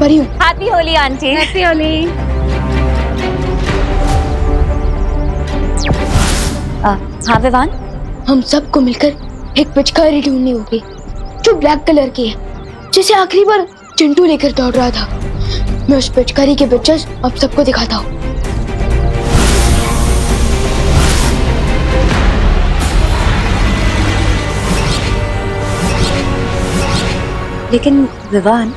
परियों। Happy Holi aunty. Happy Holi. हाँ विवान, हम सबको मिलकर एक पिचकारी ढूंढनी होगी जो ब्लैक कलर की है, जिसे आखिरी बार चिंटू लेकर दौड़ रहा था। मैं उस पिचकारी के पिक्चर्स अब सबको दिखाता हूँ। लेकिन विवान,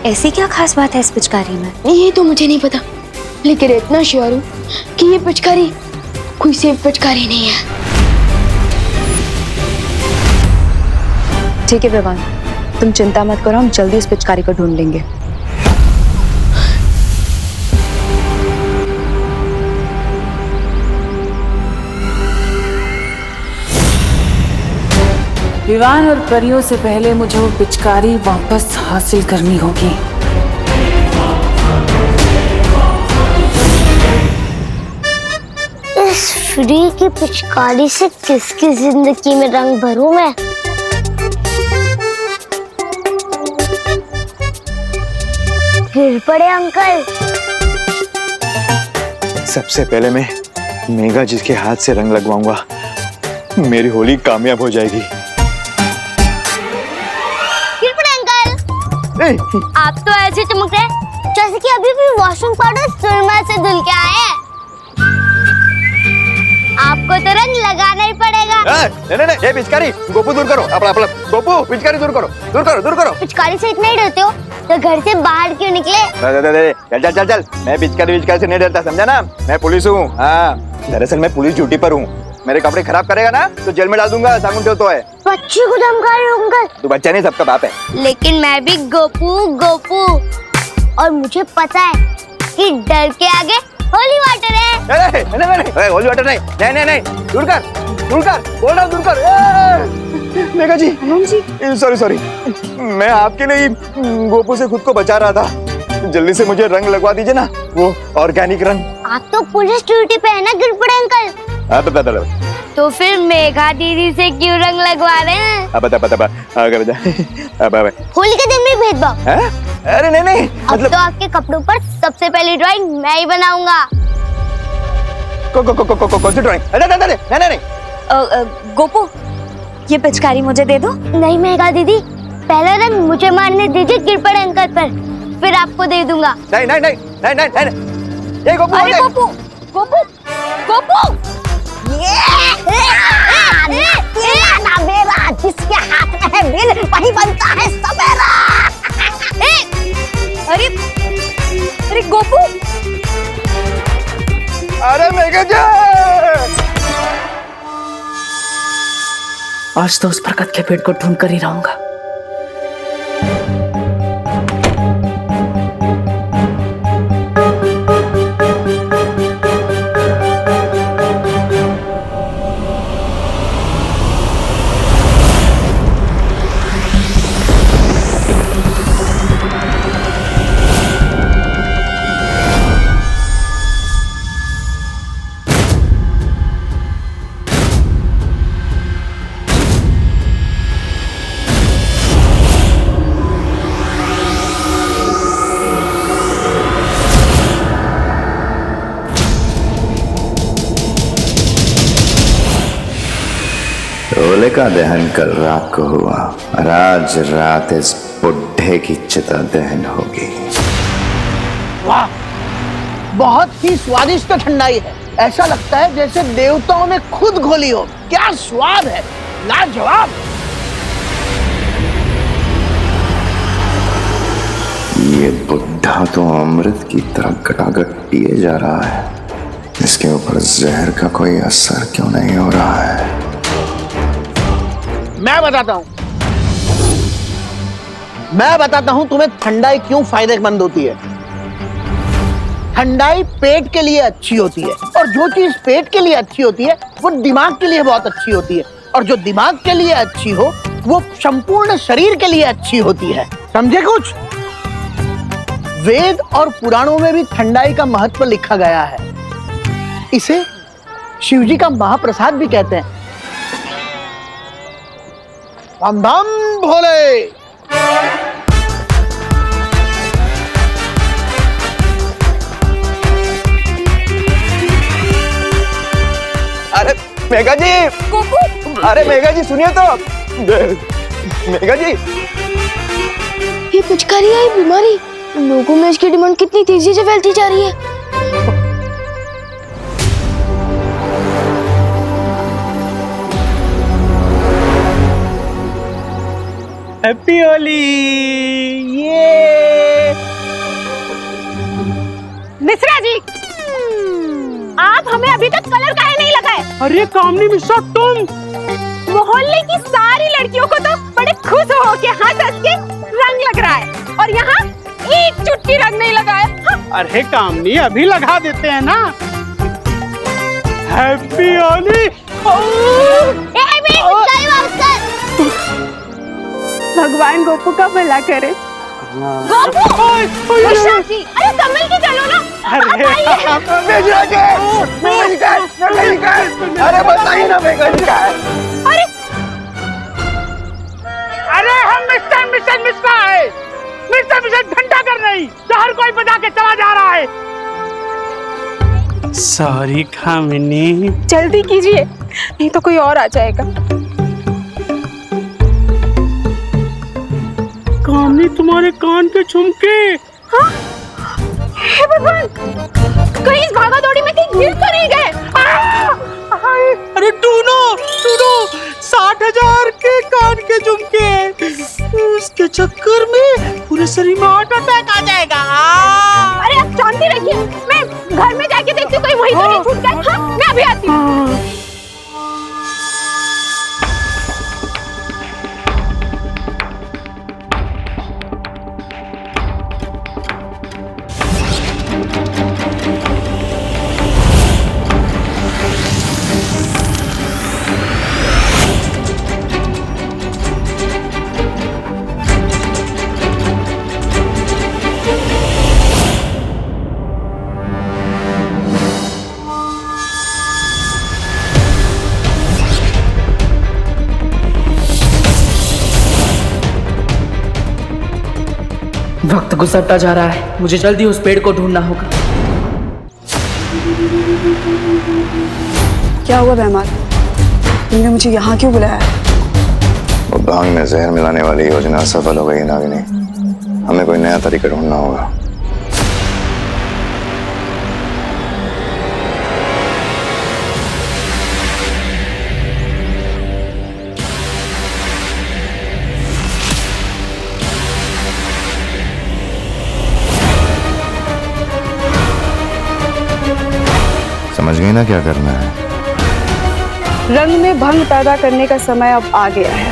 ऐसी क्या खास बात है इस पिचकारी में? ये तो मुझे नहीं पता, लेकिन इतना श्योर हूँ कि ये पिचकारी कोई सेफ पिचकारी नहीं है। ठीक है विवान, तुम चिंता मत करो, हम जल्दी इस पिचकारी को ढूंढ लेंगे। विवान और परियों से पहले मुझे वो पिचकारी वापस हासिल करनी होगी। इस फ्री की पिचकारी से किसकी जिंदगी में रंग भरूं मैं? फिर पड़े अंकल। सबसे पहले मैं मेघा जी के हाथ से रंग लगवाऊंगा, मेरी होली कामयाब हो जाएगी। फिर पड़े अंकल। आप तो ऐसे चमक रहे जैसे कि अभी भी वॉशिंग पाउडर सुरमा से धुल के आए हैं। आपको तो रंग लगाना ही पड़ेगा। नहीं, ये पिचकारी गोपू दूर करो, अपना गोपू पिचकारी दूर करो। पिचकारी से इतना ही डरते हो तो घर से बाहर क्यों निकले? चल, मैं पिचकारी से नहीं डरता, समझा ना? मैं पुलिस हूँ। हाँ, दरअसल मैं पुलिस ड्यूटी पर हूँ। मेरे कपड़े खराब करेगा ना तो जेल में डाल दूंगा, सागुन तो है। बच्चे को धमका रहे हो अंकल? तू बच्चा नहीं, सबका बाप है। लेकिन मैं भी गोपू और मुझे पता है कि डर के आगे होली वाटर है। नहीं, होली वाटर नहीं, दूर कर, बोल रहा हूँ, दूर कर। मेघा जी, सॉरी, मैं आपके लिए गोपू से खुद को बचा रहा था। जल्दी से मुझे रंग लगवा दीजिए ना, वो ऑर्गेनिक रंग। आप तो पुलिस ड्यूटी पे है ना गिरपड़े अंकल? तो फिर मेघा दीदी से क्यों रंग लगवा रहे हैं? होली के दिन भी भेदभाव? अरे नहीं, अब तो आपके कपड़ों पर सबसे पहली ड्राइंग मैं ही बनाऊंगा। कौन सी ड्राइंग? नहीं। गोपू, ये पिचकारी मुझे दे दो। नहीं मेघा दीदी, पहला रंग मुझे मारने दीजिए गिरपड़े अंकल पर, फिर आपको दे दूंगा। नहीं। ये गोपू, अरे गोपू, मेरा जिसके हाथ में है बिल वही बनता है सवेरा। अरे गोपू, अरे मेघा जी, आज तो उस बरकत के पेड़ को ढूंढ कर ही रहूंगा। होलिका दहन कल रात को हुआ और आज रात इस बुढ़े की चिता दहन होगी। वाह, बहुत ही स्वादिष्ट ठंडाई है। ऐसा लगता है जैसे देवताओं ने खुद घोली हो। क्या स्वाद है, लाजवाब। ये बुढ़ा तो अमृत की तरह गटागट पिए जा रहा है, इसके ऊपर जहर का कोई असर क्यों नहीं हो रहा है? मैं बताता हूं तुम्हें ठंडाई क्यों फायदेमंद होती है। ठंडाई पेट के लिए अच्छी होती है, और जो चीज पेट के लिए अच्छी होती है वो दिमाग के लिए बहुत अच्छी होती है, और जो दिमाग के लिए अच्छी हो वो संपूर्ण शरीर के लिए अच्छी होती है। समझे कुछ? वेद और पुराणों में भी ठंडाई का महत्व लिखा गया है। इसे शिवजी का महाप्रसाद भी कहते हैं। धम धम भोले। मेघा जी, अरे मेघा जी सुनिए तो, मेघा जी। ये पिचकारी है, ये बीमारी, लोगों में इसकी डिमांड कितनी तेजी से फैलती जा रही है। हैप्पी होली। ये मिश्रा जी, आप हमें अभी तक कलर काहे नहीं लगाए? अरे कामनी मिश्रा, तुम मोहल्ले की सारी लड़कियों को तो बड़े खुश हो के हंस के रंग लग रहा है, और यहाँ एक चुटकी रंग नहीं लगाया। हाँ? अरे कामनी, अभी लगा देते हैं ना। हैप्पी होली। भगवान गोपू का भला करे। गोपू, मिश्रा जी, अरे संभल के चलो ना। अरे बताइए ना मेघा जी क्या है? अरे हम मिस्टर मिश्रा है। मिस्टर घंटा कर नहीं तो हर कोई बजा के चला जा रहा है। सॉरी कामिनी। जल्दी कीजिए, नहीं तो कोई और आ जाएगा। कामनी, तुम्हारे कान के झुमके। हाँ? हे भगवान, कहीं इस भागा दौड़ी में कहीं गिर तो नहीं गए? अरे टूनो 60,000 के कान के झुमके, उसके चक्कर में पूरे शरीर में हार्ट अटैक आ जाएगा। अरे आप शांति रखिए, मैं घर में जाके देखती हूँ कहीं वहीं तो नहीं छूट गए। हाँ, मैं अभी आती हूँ। वक्त गुजरता जा रहा है, मुझे जल्दी उस पेड़ को ढूंढना होगा। क्या हुआ बेहमान, तुमने मुझे यहाँ क्यों बुलाया? वो भांग में जहर मिलाने वाली योजना असफल हो गई नागिनी। हमें कोई नया तरीका ढूंढना होगा। समझ गई ना क्या करना है? रंग में भंग पैदा करने का समय अब आ गया है।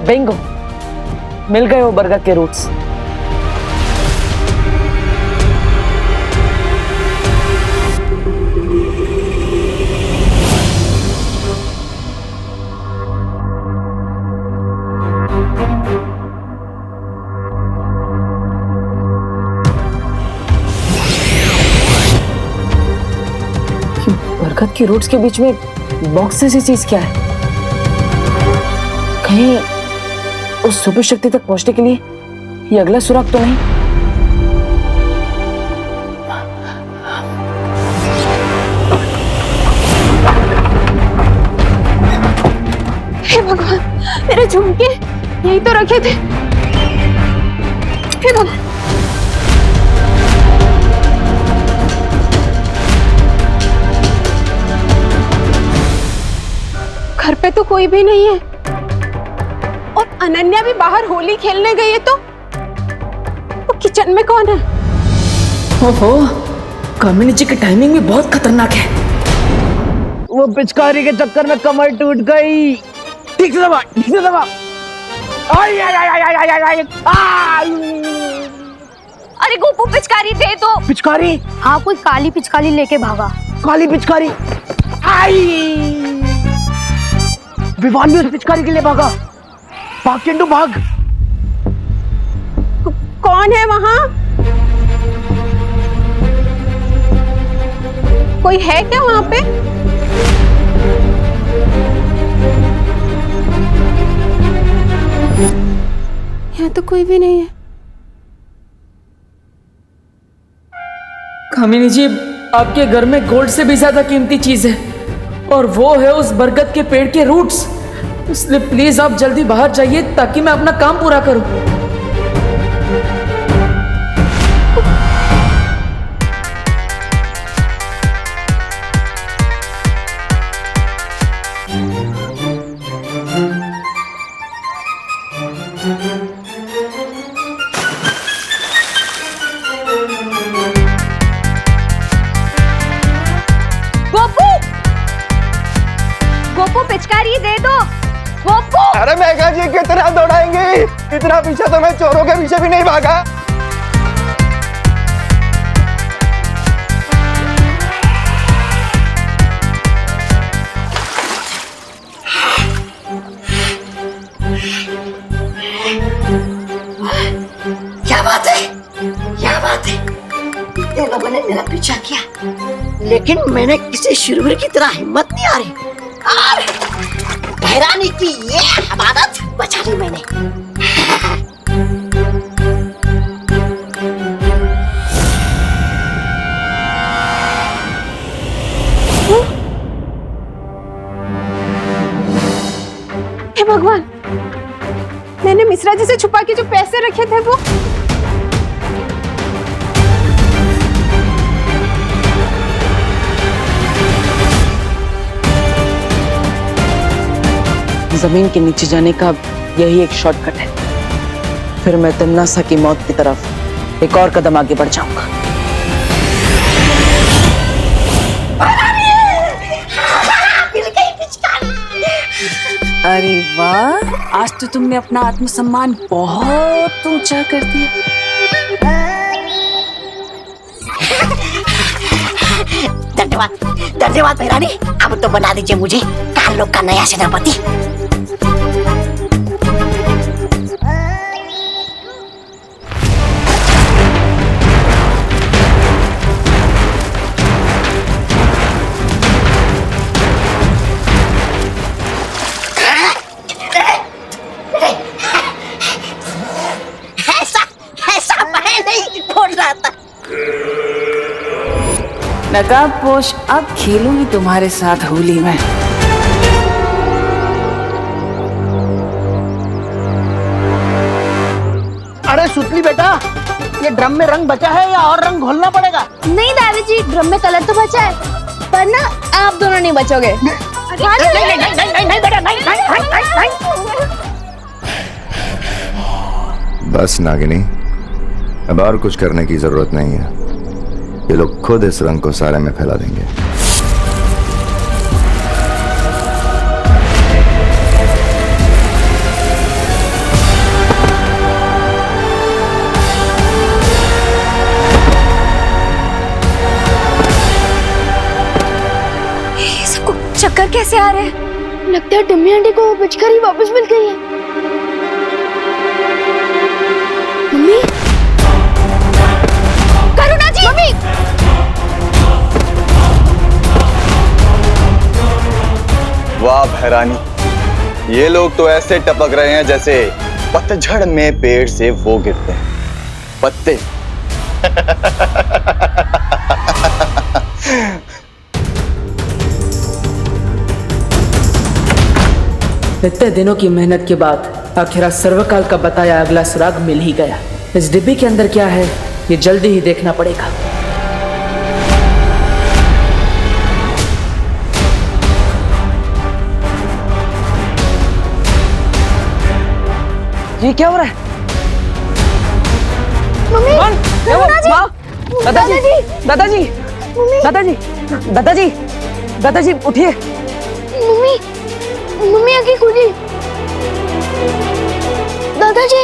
बिंगो, मिल गए वो बरगद के रूट्स। बरगद की रूट्स के बीच में बॉक्स जैसी चीज क्या है? कहीं उस सुपर शक्ति तक पहुंचने के लिए ये अगला सुराग तो नहीं? हे भगवान, मेरे झुमके यही तो रखे थे। हे भगवान, घर पे तो कोई भी नहीं है और अनन्या भी बाहर होली खेलने गई है, तो किचन में कौन है? ओहो, कामिनी जी की टाइमिंग भी बहुत खतरनाक है। वो पिचकारी के चक्कर में कमर टूट गई। ठीक से दबा, ठीक से दबा। आई आई आई आई आई आई आई आई। अरे गोपू पिचकारी दे दो। पिचकारी? हाँ, कोई काली पिचकारी लेके भागा। काली पिचकारी? आई। विवान भी उस पिचकारी के लिए भागा। भाग चिंटू भाग। कौन है वहां? कोई है क्या वहां पे? यहाँ तो कोई भी नहीं है। कामिनी जी, आपके घर में गोल्ड से भी ज्यादा कीमती चीज है और वो है उस बरगद के पेड़ के रूट्स। इसलिए प्लीज आप जल्दी बाहर जाइए ताकि मैं अपना काम पूरा करूं। गोपू पिचकारी दे दो। गोपू! अरे मेघा जी कितना दौड़ाएंगे, इतना पीछे तो मैं चोरों के पीछे भी नहीं भागा। क्या बात है, क्या बात है। ये लोगों ने मेरा पीछा किया, लेकिन मैंने किसी शुरवीर की तरह हिम्मत नहीं आ रही। और हैरानी की ये हमारत बचा ली मैंने। हे भगवान, मैंने मिश्रा जी से छुपा के जो पैसे रखे थे वो। जमीन के नीचे जाने का यही एक शॉर्टकट है, फिर मैं तन्नासा की मौत की तरफ एक और कदम आगे बढ़ जाऊंगा। अरे वाह, आज तो तुमने अपना आत्मसम्मान बहुत ऊंचा कर दिया। धन्यवाद, धन्यवाद भैरानी। अब तो बना दीजिए मुझे काल लोग का नया सेनापति। ऐसा मैं नहीं बोल रहा था। नकाबपोश, अब खेलूंगी तुम्हारे साथ होली में। अरे सुतली बेटा, ये ड्रम में रंग बचा है या और रंग घोलना पड़ेगा? नहीं दादाजी, ड्रम में कलर तो बचा है, पर ना आप दोनों नहीं बचोगे। बस नागिनी, अब और कुछ करने की जरूरत नहीं है। ये लोग खुद इस रंग को सारे में फैला देंगे। ये सबको चक्कर कैसे आ रहे हैं? लगता है टम्मी आंटी को पिचकारी वापस मिल गई है। मम्मी, करुणा जी! मम्मी! वाह भैरानी, ये लोग तो ऐसे टपक रहे हैं जैसे पतझड़ में पेड़ से वो गिरते हैं पत्ते। इतने दिनों की मेहनत के बाद आखिर सर्वकाल का बताया अगला सुराग मिल ही गया। इस डिब्बी के अंदर क्या है ये जल्दी ही देखना पड़ेगा। ये क्या हो रहा है? मम्मी, माँ, दादाजी, दादाजी, दादाजी, दादाजी, दादाजी उठिए। मम्मी, मम्मी आंखें खुली। दादाजी,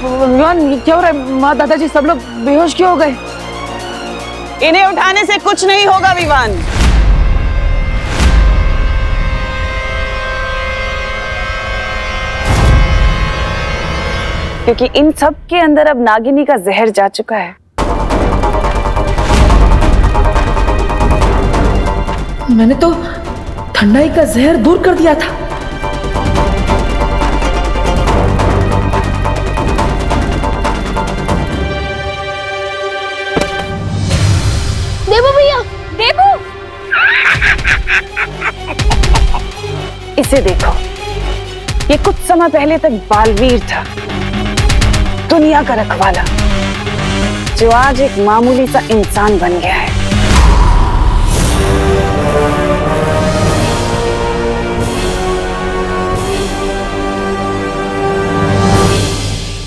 विवान ये क्या हो रहा है? माँ, दादाजी सब लोग बेहोश क्यों हो गए? इन्हें उठाने से कुछ नहीं होगा विवान। क्योंकि इन सब के अंदर अब नागिनी का जहर जा चुका है। मैंने तो ठंडाई का जहर दूर कर दिया था। देवू भैया, देवू। इसे देखो, ये कुछ समय पहले तक बालवीर था, दुनिया का रखवाला, जो आज एक मामूली सा इंसान बन गया है।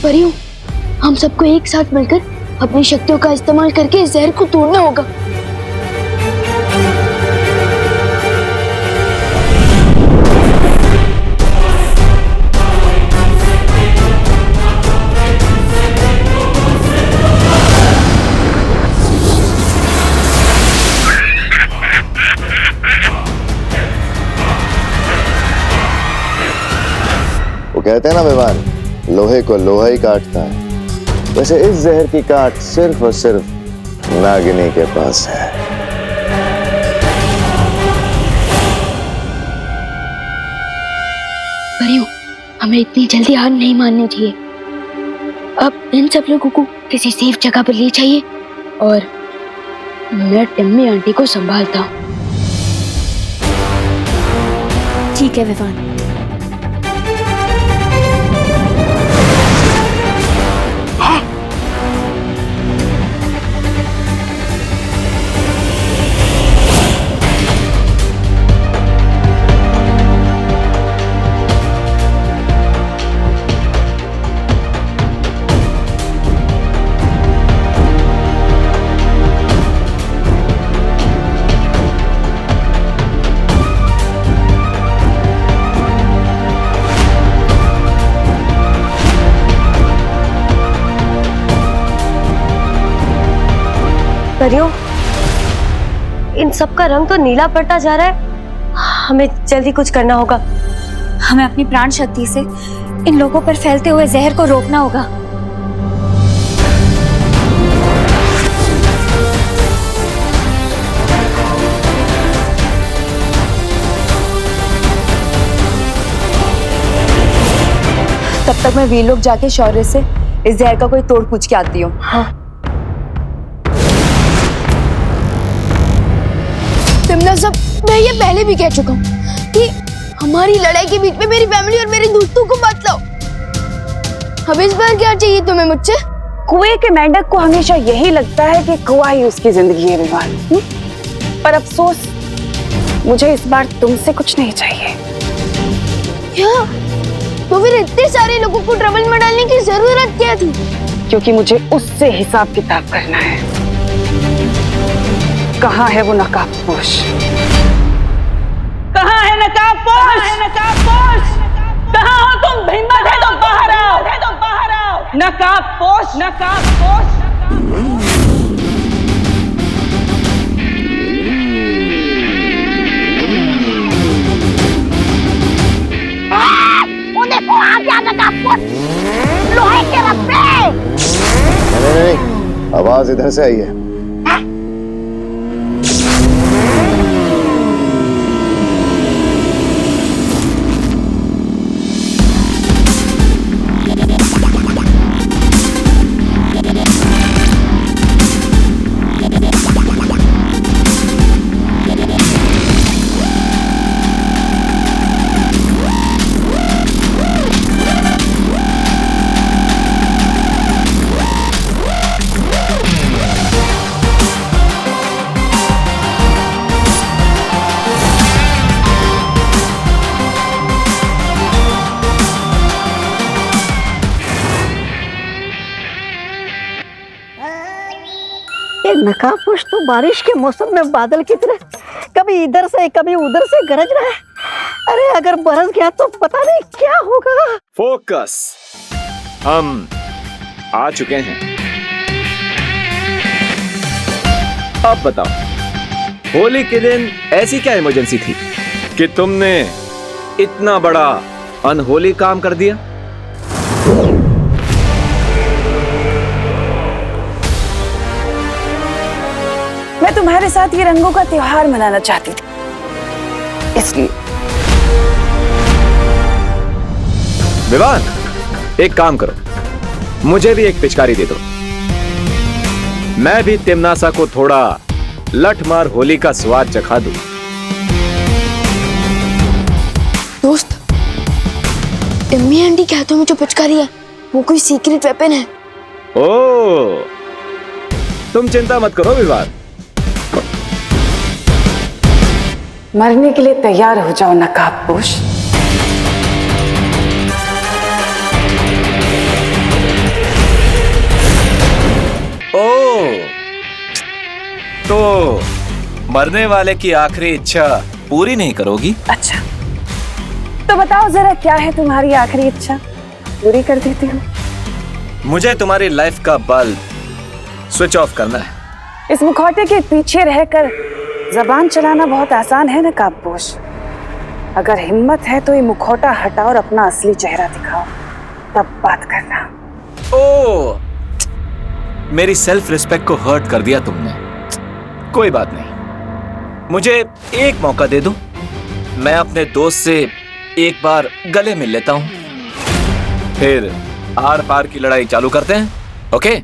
परियों, हम सबको एक साथ मिलकर अपनी शक्तियों का इस्तेमाल करके इस जहर को तोड़ना होगा। वो कहते हैं ना विवान, लोहे को लोहा ही काटता है। वैसे इस जहर की काट सिर्फ और सिर्फ नागिनी के पास है। परियों, हमें इतनी जल्दी हार नहीं माननी चाहिए। अब इन सब लोगों को किसी सेफ जगह पर ले जाइए और मैं टम्मी आंटी को संभालता हूँ। ठीक है विवान। परियों, इन सब का रंग तो नीला पड़ता जा रहा है। हमें जल्दी कुछ करना होगा। हमें अपनी प्राण शक्ति से इन लोगों पर फैलते हुए जहर को रोकना होगा। तब तक मैं वीर लोग जाके शौर्य से इस जहर का कोई तोड़ पूछ के आती हूँ। हाँ। तुमने सब, मैं ये पहले भी कह चुका हूँ कि हमारी लड़ाई के बीच में मेरी फैमिली और मेरे दोस्तों को मत लाओ। अब इस बार क्या चाहिए तुम्हें मुझसे? कुएं के मेंढक को हमेशा यही लगता है कि कुआं ही उसकी जिंदगी है विवान। पर अफसोस, मुझे इस बार तुमसे कुछ नहीं चाहिए। क्या? तो फिर इतने सारे लोगों को ट्रबल में डालने की जरूरत क्या थी? क्योंकि मुझे उससे हिसाब किताब करना है। कहाँ है वो नकाबपोश? कहाँ है नकाबपोश? कहाँ हो तुम? हिम्मत है तो बाहर आओ। नकाबपोश, नकाबपोश। वो देखो आ गया नकाबपोश, लोहे के रस्से। नहीं, आवाज इधर से आई है। ये नकाबपोश तो बारिश के मौसम में बादल की तरह कभी इधर से कभी उधर से गरज रहा है। अरे अगर बरस गया तो पता नहीं क्या होगा। फोकस, हम आ चुके हैं। अब बताओ, होली के दिन ऐसी क्या इमरजेंसी थी कि तुमने इतना बड़ा अनहोली काम कर दिया? मैं तुम्हारे साथ ये रंगों का त्योहार मनाना चाहती थी, इसलिए। विवान, एक काम करो, मुझे भी एक पिचकारी दे दो। मैं भी तिमनासा को थोड़ा लठमार होली का स्वाद चखा दूं। दोस्त, टिम्मी आंटी के हाथों में जो पिचकारी है वो कोई सीक्रेट वेपन है। ओह, तुम चिंता मत करो विवान। मरने के लिए तैयार हो जाओ नकाबपोश। ओह, तो मरने वाले की आखिरी इच्छा पूरी नहीं करोगी? अच्छा, तो बताओ जरा क्या है तुम्हारी आखिरी इच्छा, पूरी कर देती हूँ। मुझे तुम्हारी लाइफ का बल्ब स्विच ऑफ करना है। इस मुखौटे के पीछे रहकर जबान चलाना बहुत आसान है नकाबपोश। अगर हिम्मत है तो ये मुखौटा हटाओ और अपना असली चेहरा दिखाओ, तब बात करना। ओह, मेरी सेल्फ रिस्पेक्ट को हर्ट कर दिया तुमने। कोई बात नहीं, मुझे एक मौका दे दो। मैं अपने दोस्त से एक बार गले मिल लेता हूं, फिर आर पार की लड़ाई चालू करते हैं। ओके?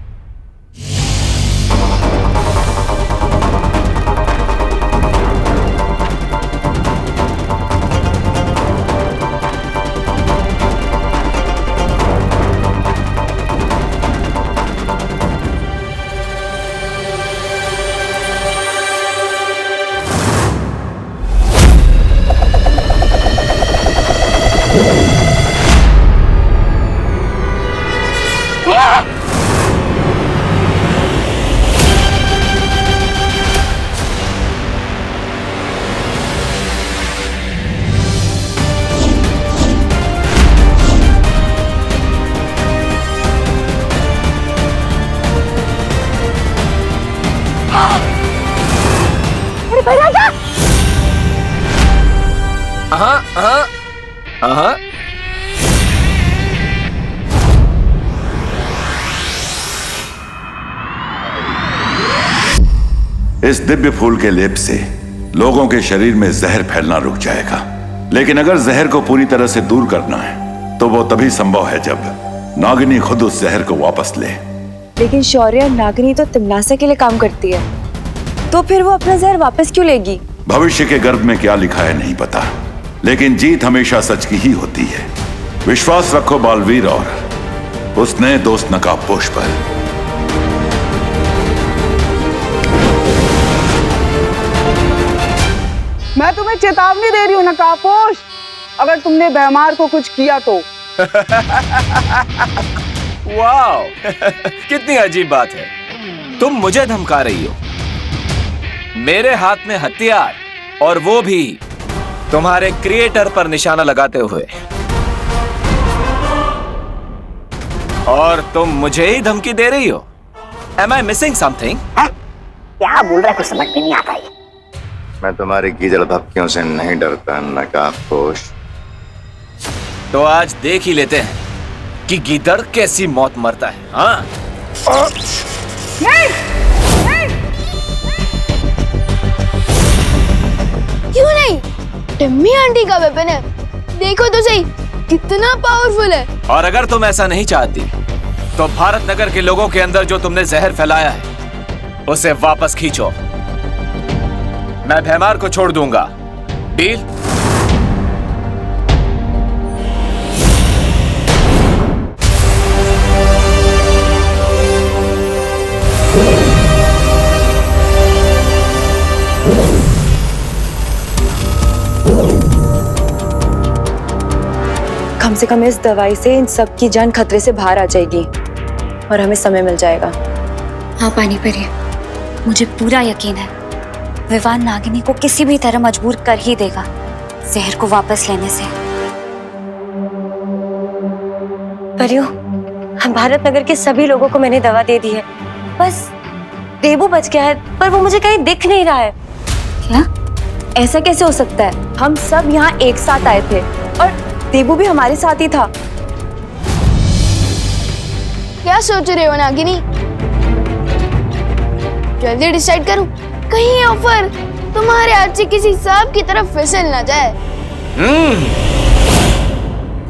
इस दिव्य फूल के लेप से लोगों के शरीर में जहर फैलना रुक जाएगा। लेकिन अगर जहर को पूरी तरह से दूर करना है तो वो तभी संभव है जब नागिनी खुद उस जहर को वापस ले। लेकिन शौर्य, नागिनी तो तिमनासा के लिए काम करती है, तो फिर वो अपना जहर वापस क्यों लेगी? भविष्य के गर्भ में क्या लिखा है नहीं पता, लेकिन जीत हमेशा सच की ही होती है। विश्वास रखो बालवीर और उस नए दोस्त नकाबपोश पर। मैं तुम्हें चेतावनी दे रही हूँ नकाबपोश, अगर तुमने भैमार को कुछ किया तो। वाओ, कितनी अजीब बात है। तुम मुझे धमका रही हो, मेरे हाथ में हथियार, और वो भी तुम्हारे क्रिएटर पर निशाना लगाते हुए। और तुम मुझे ही धमकी दे रही हो। Am I missing something? क्या बोल रहा है, कुछ समझ में नहीं आता है। मैं तुम्हारी गीदड़ धमकियों से नहीं डरता नकाबपोश। तो आज देख ही लेते हैं कि गीदड़ कैसी मौत मरता है। हाँ? नहीं, नहीं। क्यों नहीं? टिम्मी आंटी का वेपन है, देखो तो सही कितना पावरफुल है। और अगर तुम ऐसा नहीं चाहती तो भारत नगर के लोगों के अंदर जो तुमने जहर फैलाया है उसे वापस खींचो। मैं भैमार को छोड़ दूंगा। डील? कम से कम इस दवाई से इन सब की जान खतरे से बाहर आ जाएगी और हमें समय मिल जाएगा। हाँ, पानी भरिए। मुझे पूरा यकीन है विवान नागिनी को किसी भी तरह मजबूर कर ही देगा जहर को वापस लेने से। परियो, भारत नगर के सभी लोगों को मैंने दवा दे दी है, बस देबू बच गया है, पर वो मुझे कहीं दिख नहीं रहा है। क्या? ऐसा कैसे हो सकता है? हम सब यहाँ एक साथ आए थे और देबू भी हमारे साथ ही था। क्या सोच रहे हो नागिनी? जल्दी डिसाइड करो, कहीं ये ऑफर तुम्हारे हाथ से किसी सांप की तरफ फिसल ना जाए।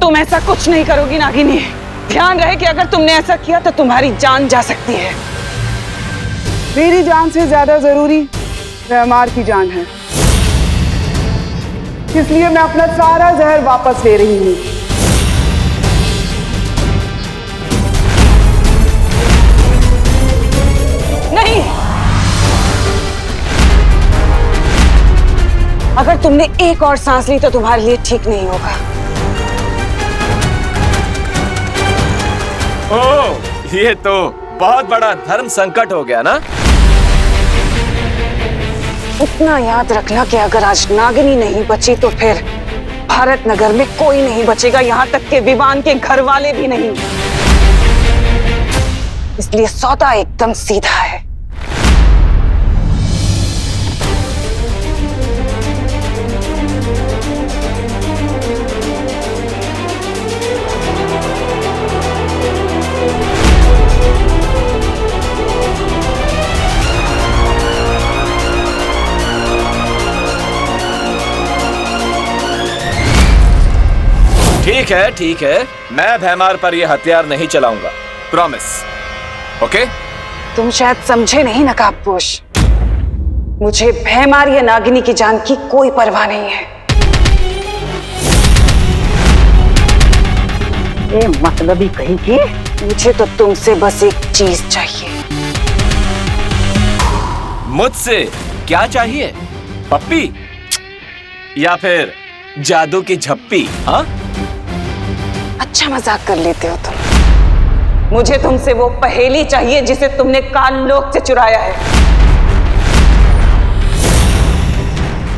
तुम ऐसा कुछ नहीं करोगी नागिनी। ध्यान रहे कि अगर तुमने ऐसा किया तो तुम्हारी जान जा सकती है। मेरी जान से ज्यादा जरूरी भैमार की जान है, इसलिए मैं अपना सारा जहर वापस ले रही हूँ। नहीं, अगर तुमने एक और सांस ली तो तुम्हारे लिए ठीक नहीं होगा। ओह, ये तो बहुत बड़ा धर्म संकट हो गया ना। इतना याद रखना कि अगर आज नागिनी नहीं बची तो फिर भारत नगर में कोई नहीं बचेगा, यहाँ तक के विवान के घर वाले भी नहीं। इसलिए सौदा एकदम सीधा है। ठीक है, मैं भैमार पर यह हथियार नहीं चलाऊंगा, प्रॉमिस। ओके? तुम शायद समझे नहीं नकाबपोश, मुझे भैमार या नागिनी की जान की कोई परवाह नहीं है। ये मतलबी कहीं की, मुझे तो तुमसे बस एक चीज चाहिए। मुझसे क्या चाहिए? पप्पी या फिर जादू की झप्पी? हाँ, अच्छा मजाक कर लेते हो तुम। मुझे तुमसे वो पहेली चाहिए जिसे तुमने काल लोक से चुराया है।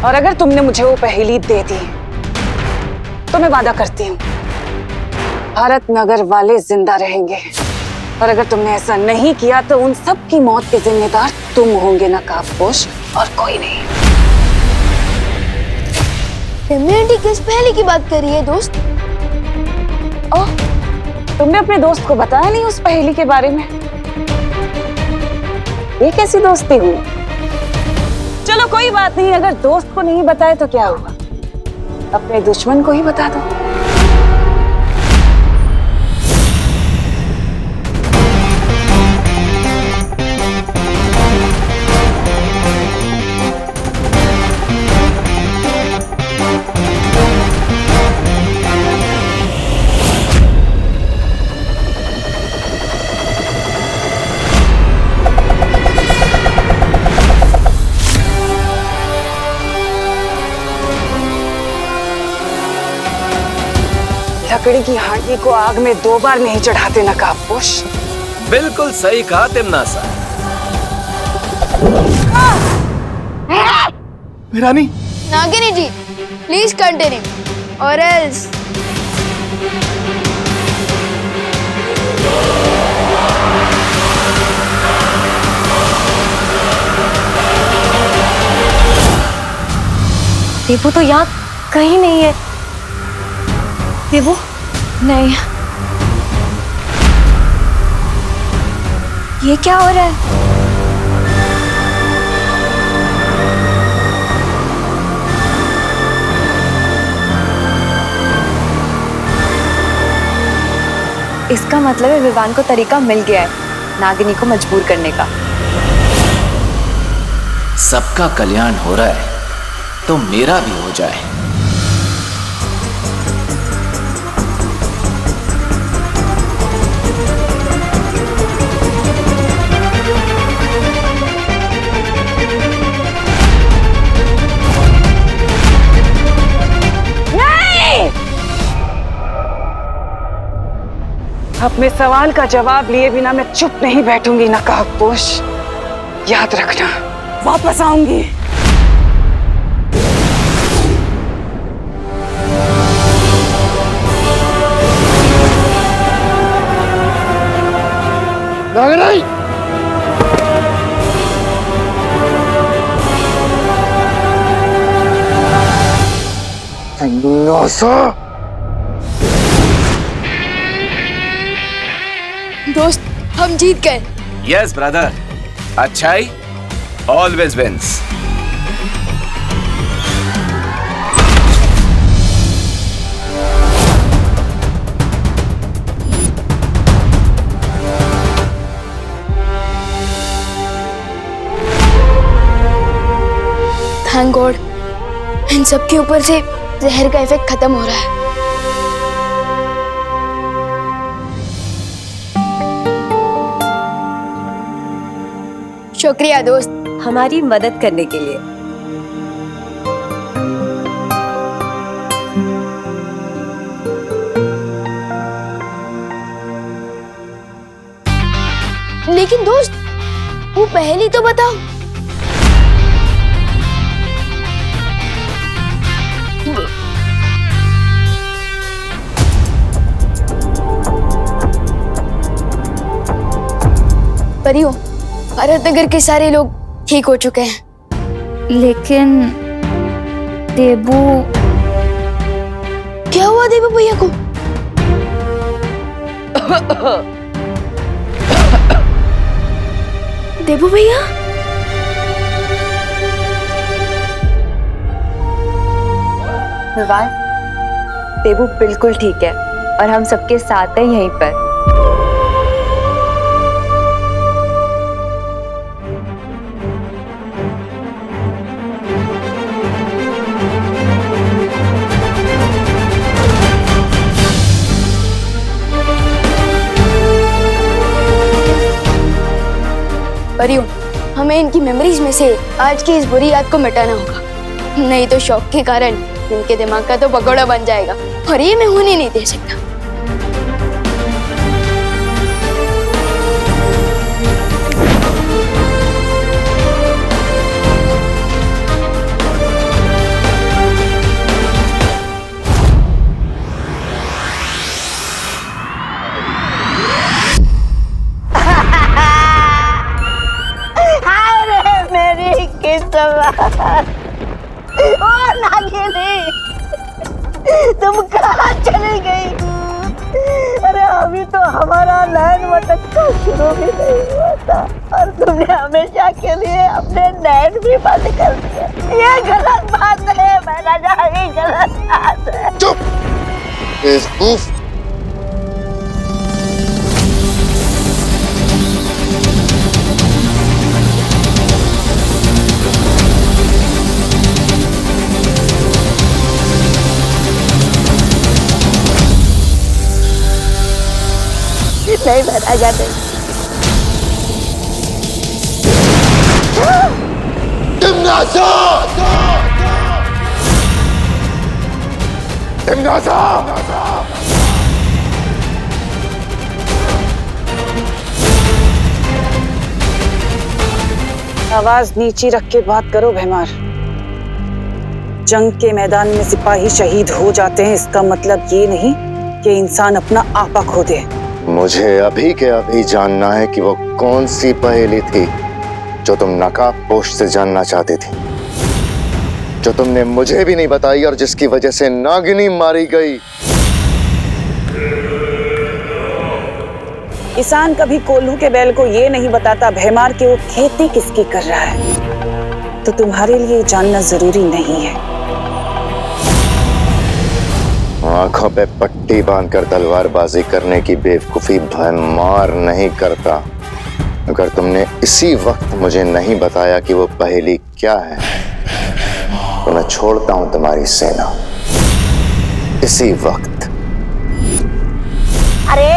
और अगर तुमने मुझे वो पहेली दे दी तो मैं वादा करती हूँ भारत नगर वाले जिंदा रहेंगे। और अगर तुमने ऐसा नहीं किया तो उन सब की मौत के जिम्मेदार तुम होंगे नकाबपोश, और कोई नहीं। आंटी किस पहेली की बात कर रही है दोस्त? ओह, तुमने अपने दोस्त को बताया नहीं उस पहेली के बारे में? ये कैसी दोस्ती हुई? चलो कोई बात नहीं, अगर दोस्त को नहीं बताए तो क्या हुआ, अपने दुश्मन को ही बता दो। लकड़ी की हांडी को आग में 2 बार नहीं चढ़ाते नकाबपोश। बिल्कुल सही कहा तिमनासा। रानी, नागिनी जी, प्लीज कंटिन्यू और एल्स। देबू तो यहाँ कहीं नहीं है। देबू? नहीं, ये क्या हो रहा है? इसका मतलब है विवान को तरीका मिल गया है नागिनी को मजबूर करने का। सबका कल्याण हो रहा है तो मेरा भी हो जाए। अपने सवाल का जवाब लिए बिना मैं चुप नहीं बैठूंगी नकाबपोश। याद रखना, वापस आऊंगी। नागराई! दोस्त हम जीत गए। यस ब्रदर, अच्छाई ऑलवेज विंस। थैंक गॉड, इन सब के ऊपर से जहर का इफेक्ट खत्म हो रहा है। शुक्रिया दोस्त, हमारी मदद करने के लिए। लेकिन दोस्त वो पहेली तो बताओ। परियों, भारत नगर के सारे लोग ठीक हो चुके हैं, लेकिन देबू। क्या हुआ देबू भैया को? देबू भैया? देबू बिल्कुल ठीक है और हम सबके साथ हैं यहीं पर। परियों, हमें इनकी मेमोरीज में से आज की इस बुरी याद को मिटाना होगा, नहीं तो शौक के कारण इनके दिमाग का तो पकौड़ा बन जाएगा और ये मैं होने नहीं दे सकता। ओ नागिनी, तुम कहाँ चली गई? अरे अभी तो हमारा नैन मटकना शुरू भी नहीं हुआ था और तुमने हमेशा के लिए अपने नैन भी बंद कर दिए। ये गलत बात है मैना जान, ये गलत बात है। चुप! बेवकूफ! नहीं बना जाते। आवाज नीची रख के बात करो भैमार। जंग के मैदान में सिपाही शहीद हो जाते हैं, इसका मतलब ये नहीं कि इंसान अपना आपा खो दे। मुझे अभी के अभी जानना है कि वो कौन सी पहेली थी जो तुम नकाबपोश से जानना चाहती थी, जो तुमने मुझे भी नहीं बताई और जिसकी वजह से नागिनी मारी गई। किसान कभी कोल्हू के बैल को ये नहीं बताता भैमार कि वो खेती किसकी कर रहा है, तो तुम्हारे लिए जानना जरूरी नहीं है। आंखों पे पट्टी बांधकर तलवारबाजी करने की बेवकूफी भैमार नहीं करता। अगर तुमने इसी वक्त मुझे नहीं बताया कि वो पहेली क्या है, तो मैं छोड़ता हूं तुम्हारी सेना इसी वक्त। अरे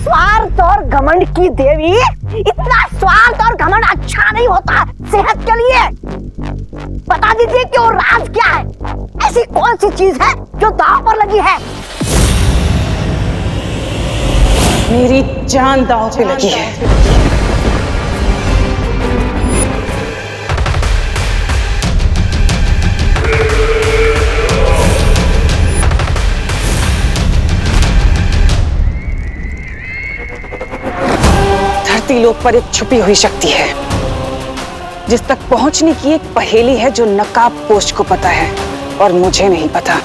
स्वार्थ और घमंड की देवी, इतना स्वार्थ और घमंड अच्छा नहीं होता सेहत के लिए। बता दीजिए कि वो राज क्या है, ऐसी कौन सी चीज है जो दांव पर लगी है? मेरी जान दांव पे लगी है। धरती लोक पर एक छुपी हुई शक्ति है जिस तक पहुंचने की एक पहेली है जो नकाबपोश को पता है और मुझे नहीं पता।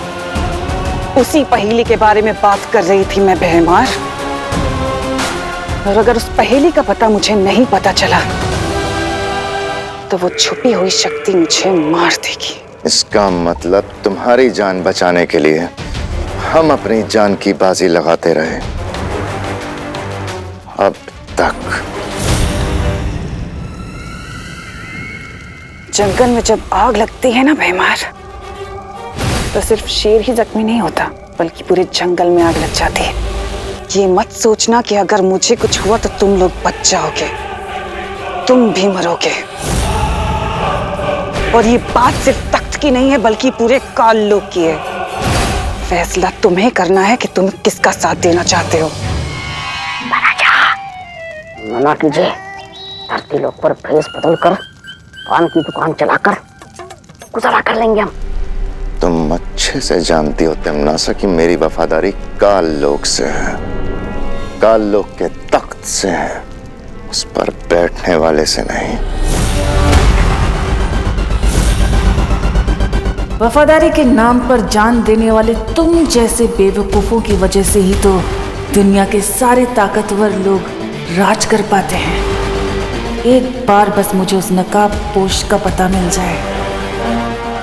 उसी पहेली के बारे में बात कर रही थी मैं बेहमार। और अगर उस पहेली का पता मुझे नहीं पता चला तो वो छुपी हुई शक्ति मुझे मार देगी। इसका मतलब तुम्हारी जान बचाने के लिए हम अपनी जान की बाजी लगाते रहे अब तक। जंगल में जब आग लगती है ना बेहमार, तो सिर्फ शेर ही जख्मी नहीं होता बल्कि पूरे जंगल में आग लग जाती है। ये मत सोचना कि अगर मुझे कुछ हुआ तो तुम लोग बच जाओगे, तुम भी मरोगे। और ये बात सिर्फ तख्त की नहीं है बल्कि पूरे काल लोक की है। फैसला तुम्हें करना है कि तुम किसका साथ देना चाहते हो। मना कीजिए, धरती लोक पर भेष बदल कर पान की दुकान चलाकर गुजारा कर लेंगे हम। तुम अच्छे से जानती हो तिमनासा कि मेरी वफादारी काल लोक से है, काल लोक के तख्त से है, उस पर बैठने वाले से नहीं। वफादारी के नाम पर जान देने वाले तुम जैसे बेवकूफों की वजह से ही तो दुनिया के सारे ताकतवर लोग राज कर पाते हैं। एक बार बस मुझे उस नकाबपोश का पता मिल जाए,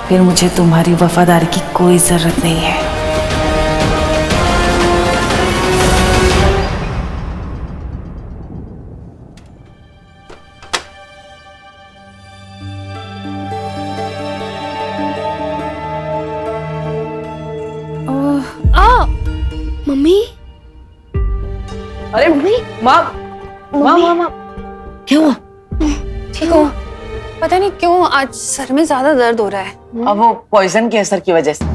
फिर मुझे तुम्हारी वफादारी की कोई जरूरत नहीं है। मम्मी, अरे मम्मी, माँ माँ माँ क्या हुआ? ठीक हो? पता नहीं क्यों आज सर में ज्यादा दर्द हो रहा है। अब वो पॉइजन के असर की वजह से।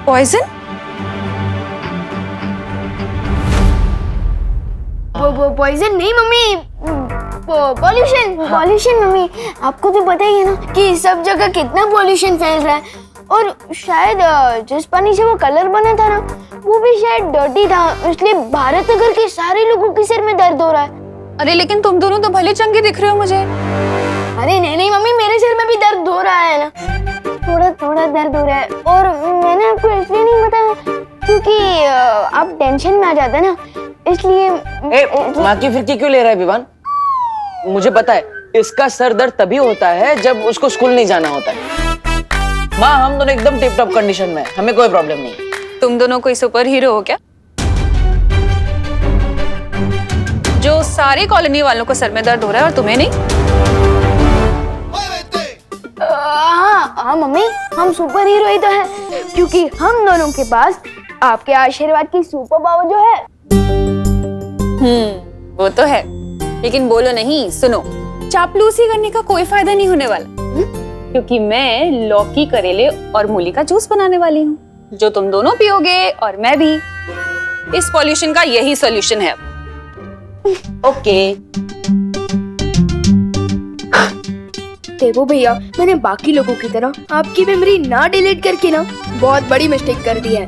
पॉइजन? वो पॉइजन नहीं मम्मी, पॉल्यूशन। पॉल्यूशन मम्मी, आपको तो पता ही है ना कि सब जगह कितना पॉल्यूशन फैल रहा है। और शायद जिस पानी से वो कलर बना था ना, वो भी शायद डर्टी था, इसलिए भारत नगर के सारे लोगों के सिर में दर्द हो रहा है। अरे लेकिन तुम दोनों तो भले चंगे दिख रहे हो मुझे। अरे नहीं मम्मी, मेरे सिर में भी दर्द हो रहा है ना, थोड़ा थोड़ा दर्द हो रहा है। और मैंने आपको इसलिए नहीं बताया क्योंकि आप टेंशन में आ जाते ना, इसलिए। माँ की फिरकी क्यों ले रहा है विवान? मुझे पता है इसका सर दर्द तभी होता है जब उसको स्कूल नहीं जाना होता है। माँ, हम दोनों एकदम टिप टॉप कंडीशन में हैं, हमें कोई प्रॉब्लम नहीं। तुम दोनों कोई सुपर हीरो हो क्या, जो सारी कॉलोनी वालों को सर में दर्द हो रहा है और तुम्हें नहीं? हाँ मम्मी, हम सुपर हीरो ही तो हैं, क्योंकि हम दोनों के पास आपके आशीर्वाद की सुपर पावर जो है। वो तो है, लेकिन बोलो नहीं, सुनो, चापलूसी करने का कोई फायदा नहीं होने वाला। क्योंकि मैं लौकी, करेले और मूली का जूस बनाने वाली हूँ, जो तुम दोनों पियोगे और मैं भी। इस पॉल्यूशन का यही सॉल्यूशन है। ओके। देखो भैया, मैंने बाकी लोगों की तरह आपकी मेमोरी ना डिलीट करके ना बहुत बड़ी मिस्टेक कर दी है।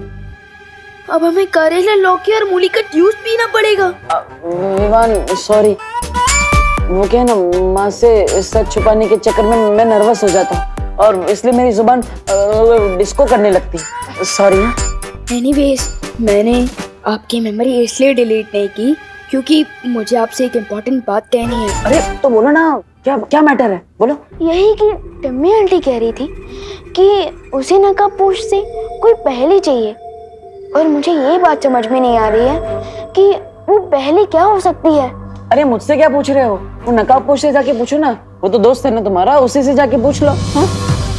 अब हमें करेला, लौकी और मूली का जूस पीना पड़ेगा। विवान सॉरी, वो क्या है ना, माँ से सच छुपाने के चक्कर में मैं नर्वस हो जाता हूँ और इसलिए मेरी जुबान डिस्को करने लगती है। सॉरी। एनीवेज, मैंने आपकी मेमोरी इसलिए डिलीट नहीं की क्योंकि मुझे आपसे एक इम्पोर्टेंट बात कहनी है। अरे तो बोलो ना, क्या मैटर है, बोलो। यही कि टम्मी आंटी कह रही थी कि उसे नकाबपोश से कोई पहेली चाहिए, और मुझे ये बात समझ में नहीं आ रही है कि वो पहेली क्या हो सकती है। अरे मुझसे क्या पूछ रहे हो? वो नकाबपोश से जाके पूछो ना, वो तो दोस्त है ना तुम्हारा, उसी से जाके पूछ लो।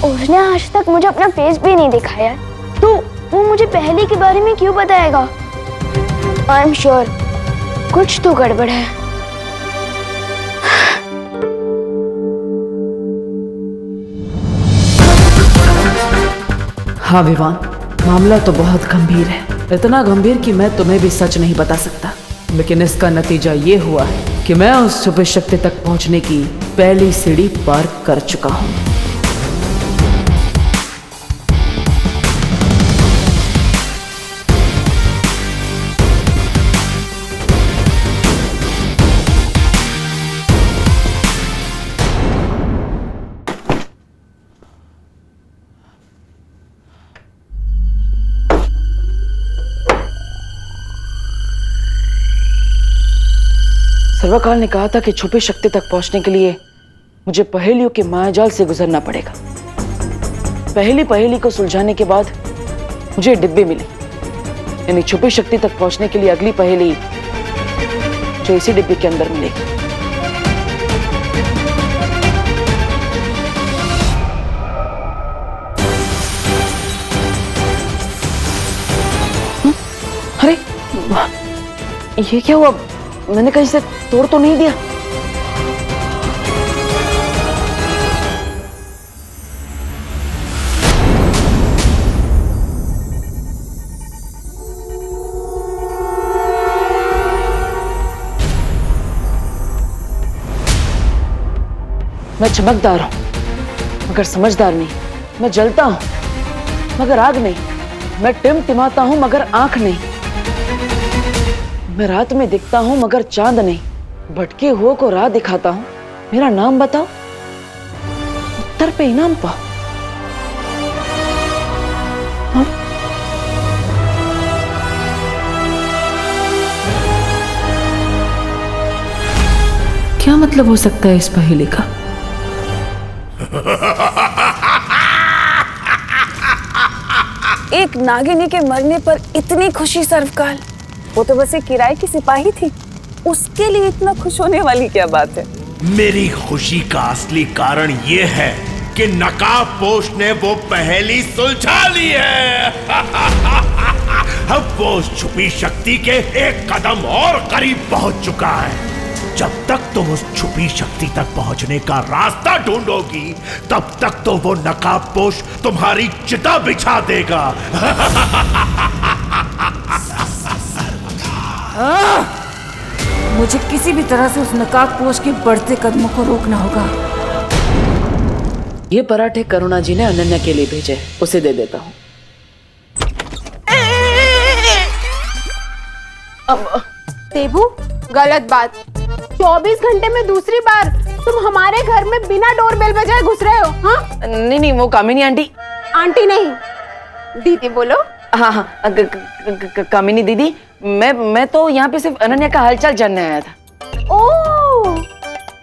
उसने आज तक मुझे अपना फेस भी नहीं दिखाया, तो वो मुझे पहेली के बारे में क्यों बताएगा? आई एम श्योर कुछ तो गड़बड़ है। हाँ विवान, मामला तो बहुत गंभीर है, इतना गंभीर कि मैं तुम्हें भी सच नहीं बता सकता, लेकिन इसका नतीजा ये हुआ है कि मैं उस सुपर शक्ति तक पहुंचने की पहली सीढ़ी पार कर चुका हूं। सर्वकाल ने कहा था कि छुपी शक्ति तक पहुंचने के लिए मुझे पहेलियों के मायाजाल से गुजरना पड़ेगा। पहली पहेली को सुलझाने के बाद मुझे डिब्बे मिले, यानी छुपी शक्ति तक पहुंचने के लिए अगली पहेली जो इसी डिब्बे के अंदर मिलेगी। अरे ये क्या हुआ? मैंने कहीं से तोड़ तो नहीं दिया? मैं चमकदार हूं मगर समझदार नहीं। मैं जलता हूं मगर आग नहीं। मैं टिमटिमाता हूं मगर आंख नहीं। मैं रात में दिखता हूं मगर चांद नहीं। भटके हुओं को राह दिखाता हूं। मेरा नाम बताओ, उत्तर पे इनाम पाओ। हाँ? क्या मतलब हो सकता है इस पहेली का? एक नागिनी के मरने पर इतनी खुशी सर्वकाल, वो तो बस एक किराए की सिपाही थी, उसके लिए इतना खुश होने वाली क्या बात है? मेरी खुशी का असली कारण ये है कि नकाबपोश ने वो पहेली सुलझा ली है। अब वो उस छुपी शक्ति के एक कदम और करीब पहुंच चुका है। जब तक तुम उस छुपी शक्ति तक पहुंचने का रास्ता ढूंढोगी, तब तक तो वो नकाबपोश तुम्हारी चिता बिछा देगा। मुझे किसी भी तरह से उस नकाबपोश के बढ़ते कदमों को रोकना होगा। ये पराठे करुणा जी ने अनन्या के लिए भेजे, उसे दे देता हूँ। देबू, गलत बात। 24 घंटे में दूसरी बार तुम हमारे घर में बिना डोरबेल बजाए घुस रहे हो। हाँ? नहीं, वो कामिनी आंटी। आंटी नहीं, दीदी बोलो। हाँ, कामिनी दीदी, मैं तो यहाँ पे सिर्फ अनन्या का हालचाल जानने आया था। ओह,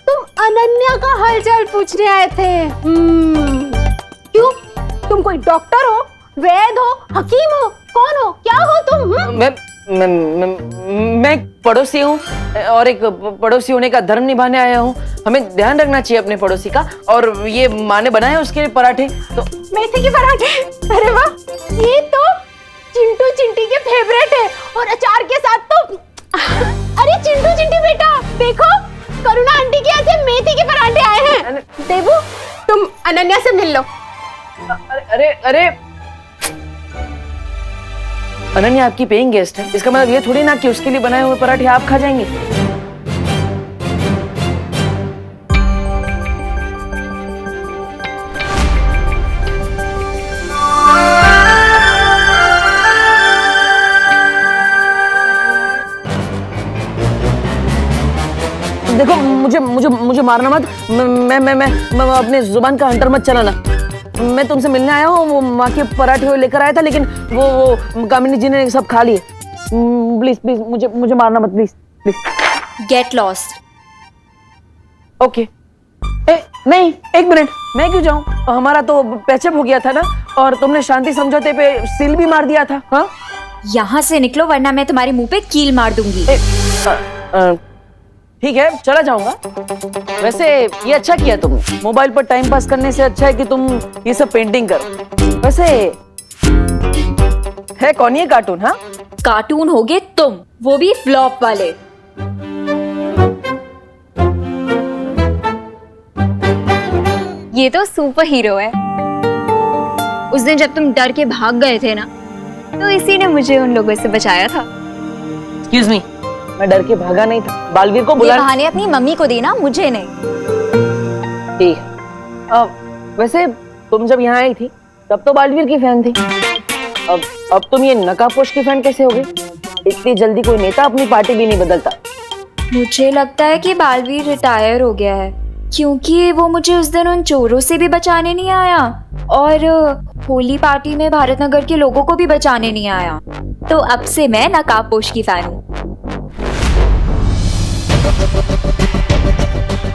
तुम अनन्या का हालचाल पूछने आए थे। क्यों? तुम कोई डॉक्टर हो, वैद हो, हकीम हो, कौन हो, क्या हो तुम? मैं पड़ोसी हूँ और एक पड़ोसी होने का धर्म निभाने आया हूँ। हमें ध्यान रखना चाहिए अपने पड़ोसी का। और ये माँ ने बनाए उसके लिए पराठे, तो मेथी के पराठे। अरे वाह, ये तो चिंटू चिंटी के फेवरेट है। और अचार के साथ तो अरे चिंटू चिंटी बेटा, देखो करुणा आंटी के यहाँ से मेथी के पराठे आए हैं। देबू, तुम अनन्या से मिल लो। अरे अनन्या आपकी पेइंग गेस्ट है, इसका मतलब ये थोड़ी ना कि उसके लिए बनाए हुए पराठे आप खा जाएंगे। देखो, मुझे मारना मत। मैं अपने जुबान का हंटर मत चलाना। मैं तुमसे मिलने आया हूँ, वो माँ के पराठे लेकर आया था, लेकिन वो कामिनी जी ने सब खा लिए। प्लीज मुझे मारना मत, प्लीज। Get lost. ओके। नहीं, एक मिनट, मैं क्यों जाऊँ? हमारा तो पैचअप हो गया था ना, और तुमने शांति समझौते पे सील भी मार दिया था। हाँ, यहाँ से निकलो वरना मैं तुम्हारे मुंह पे कील मार दूंगी। ठीक है, चला जाऊंगा। वैसे ये अच्छा किया तुमने, मोबाइल पर टाइम पास करने से अच्छा है कि तुम ये सब पेंटिंग करो। वैसे है कौन ये कार्टून? हाँ, कार्टून होगे तुम, वो भी फ्लॉप वाले। ये तो सुपर हीरो है। उस दिन जब तुम डर के भाग गए थे ना, तो इसी ने मुझे उन लोगों से बचाया था। एक्सक्यूज मी, मैं डर के भागा नहीं था। बालवीर को बुला। ये बहाने अपनी मम्मी को देना, मुझे नहीं। ठीक है। वैसे तुम जब यहाँ आई थी तब तो बालवीर की फैन थी। अब तुम ये नकाबपोश की फैन कैसे हो गई? इतनी जल्दी कोई नेता अपनी पार्टी भी नहीं बदलता। मुझे लगता है कि बालवीर रिटायर हो गया है, क्योंकि वो मुझे उस दिन उन चोरों से भी बचाने नहीं आया और होली पार्टी में भारत नगर के लोगों को भी बचाने नहीं आया। तो अब से मैं नकाबपोश की फैन हूँ।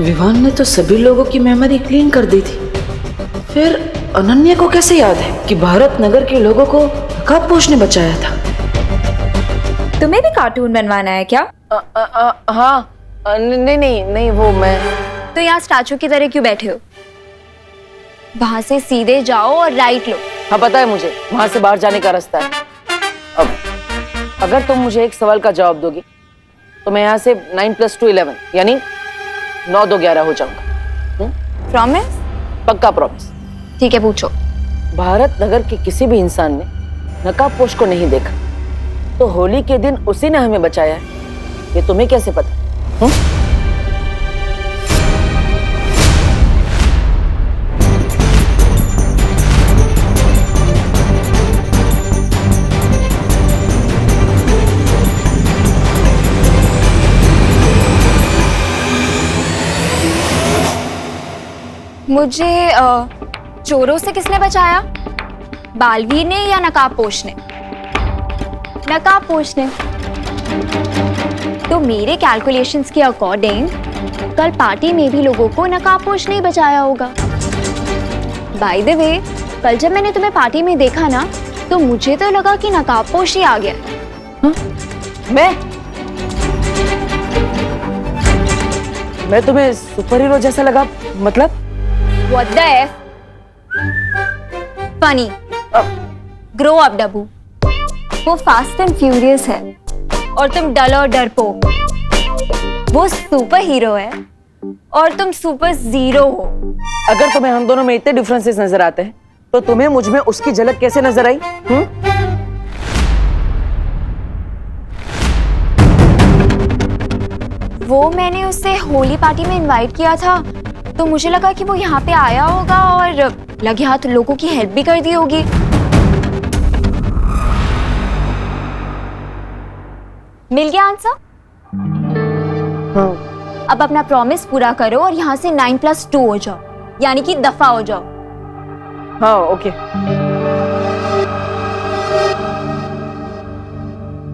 विवान ने तो सभी लोगों की मेमोरी क्लीन कर दी थी, फिर अनन्या को कैसे याद है कि भारत नगर के लोगों को नकाबपोश ने बचाया था? तुम्हें भी कार्टून बनवाना है क्या? हाँ, नहीं वो मैं। तो यहाँ स्टैचू की तरह क्यों बैठे हो? वहां से सीधे जाओ और राइट लो। हाँ पता है मुझे, वहां से बाहर जाने का रास्ता है। अब अगर तुम मुझे एक सवाल का जवाब दोगी तो मैं यहाँ से 9 + 2 11 यानी 9 2 11 हो जाऊंगा। प्रॉमिस? पक्का प्रॉमिस। ठीक है, पूछो। भारत नगर के किसी भी इंसान ने नकाबपोश को नहीं देखा, तो होली के दिन उसी ने हमें बचाया है, ये तुम्हें कैसे पता? मुझे चोरों से किसने बचाया? बालवीर ने या नकाबपोश ने? नकाबपोश ने। तो मेरे कैलकुलेशंस के अकॉर्डिंग कल पार्टी में भी लोगों को नकाबपोश ने बचाया होगा। बाय द वे, कल जब मैंने तुम्हें पार्टी में देखा ना, तो मुझे तो लगा कि नकाबपोश ही आ गया। मैं तुम्हें सुपर हीरो जैसा लगा? मतलब What the F? Funny. Grow up, डब्बू। वो फास्ट एंड फ्यूरियस है और तुम डल और डरपोक। वो सुपर हीरो है और तुम सुपर जीरो हो। अगर तुम्हें हम दोनों में इतने डिफरेंसेस नजर आते हैं, तो तुम्हें मुझ में उसकी झलक कैसे नजर आई? वो मैंने उसे होली पार्टी में इनवाइट किया था, तो मुझे लगा कि वो यहाँ पे आया होगा और लगे हाथ लोगों की हेल्प भी कर दी होगी। मिल गया आंसर? हाँ। अब अपना प्रॉमिस पूरा करो और यहाँ से 9 + 2 हो जाओ, यानी कि दफा हो जाओ। हाँ, ओके।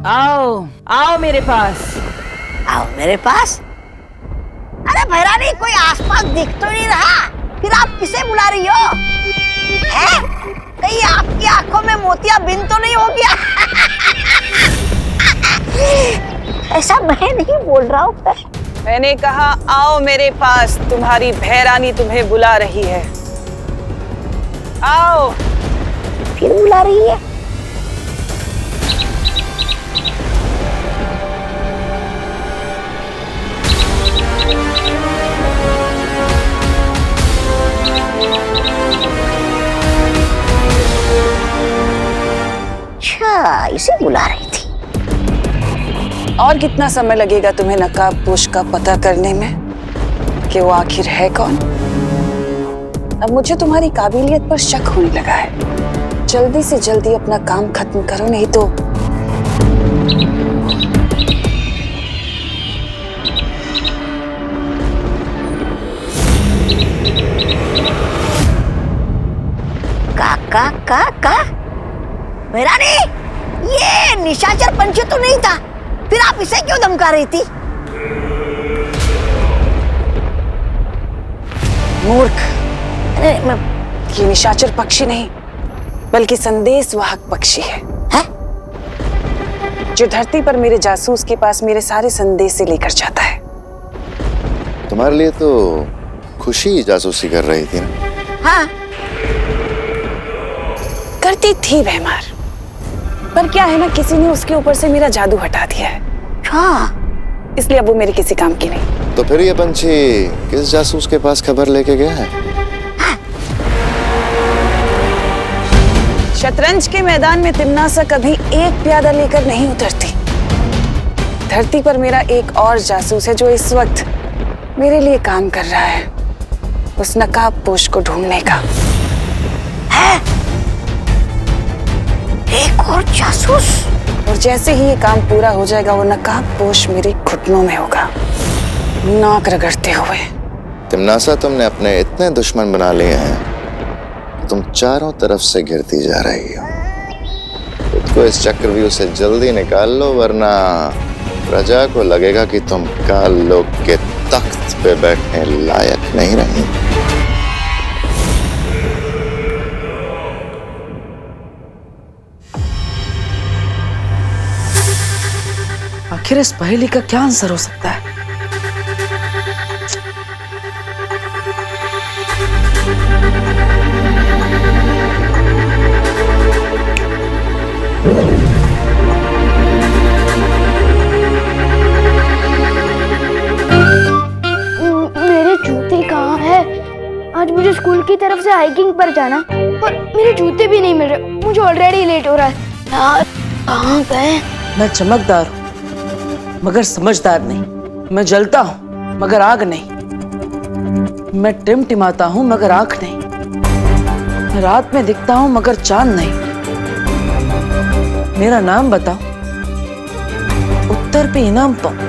आओ मेरे पास। आओ मेरे पास? अरे भैरानी, कोई आसपास दिख तो नहीं रहा, फिर आप किसे बुला रही हो? हैं? कहीं आपकी आंखों में मोतियाबिंद तो नहीं हो गया? ऐसा मैं नहीं बोल रहा हूँ। मैंने कहा आओ मेरे पास, तुम्हारी भैरानी तुम्हें बुला रही है। आओ। फिर बुला रही है? अच्छा, इसे बुला रही थी। और कितना समय लगेगा तुम्हें नकाबपोश का पता करने में कि वो आखिर है कौन? अब मुझे तुम्हारी काबिलियत पर शक होने लगा है। जल्दी से जल्दी अपना काम खत्म करो, नहीं तो का भैरानी, ये निशाचर पंछी तो नहीं था, फिर आप इसे क्यों धमका रही थी? मूर्ख, ये निशाचर पक्षी नहीं बल्कि संदेशवाहक पक्षी है, जो धरती पर मेरे जासूस के पास मेरे सारे संदेश से लेकर जाता है। तुम्हारे लिए तो खुशी जासूसी कर रही थी ना? हाँ, करती थी भैमार, पर क्या है ना, किसी ने उसके ऊपर से मेरा जादू हटा दिया है। हाँ, इसलिए अब वो मेरे किसी काम की नहीं। तो फिर ये पंछी किस जासूस के पास खबर लेके गया है? शतरंज के मैदान में तिम्नासा कभी एक प्यादा लेकर नहीं उतरती। धरती पर मेरा एक और जासूस है जो इस वक्त मेरे लिए काम कर रहा है, उस नकाबपोश को ढूंढने का। है? एक और जासूस? और जैसे ही ये काम पूरा हो जाएगा, वो नकाबपोश मेरे घुटनों में होगा, नाक रगड़ते हुए। तिम्नासा, तुमने अपने इतने दुश्मन बना लिए हैं कि तुम चारों तरफ से घिरती जा रही हो। खुद को इस चक्रव्यूह से जल्दी निकाल लो, वरना प्रजा को लगेगा कि तुम काल लोक के तख्त पे बैठने लायक नहीं रही। आखिर इस पहेली का क्या आंसर हो सकता है? मेरे जूते कहाँ हैं? आज मुझे स्कूल की तरफ से हाइकिंग पर जाना और मेरे जूते भी नहीं मिल रहे। मुझे ऑलरेडी लेट हो रहा है यार। कहाँ गए? मैं चमकदार हूँ मगर समझदार नहीं। मैं जलता हूँ मगर आग नहीं। मैं टिमटिमाता हूँ मगर आंख नहीं। मैं रात में दिखता हूँ मगर चांद नहीं। मेरा नाम बताओ, उत्तर पे इनाम पाओ।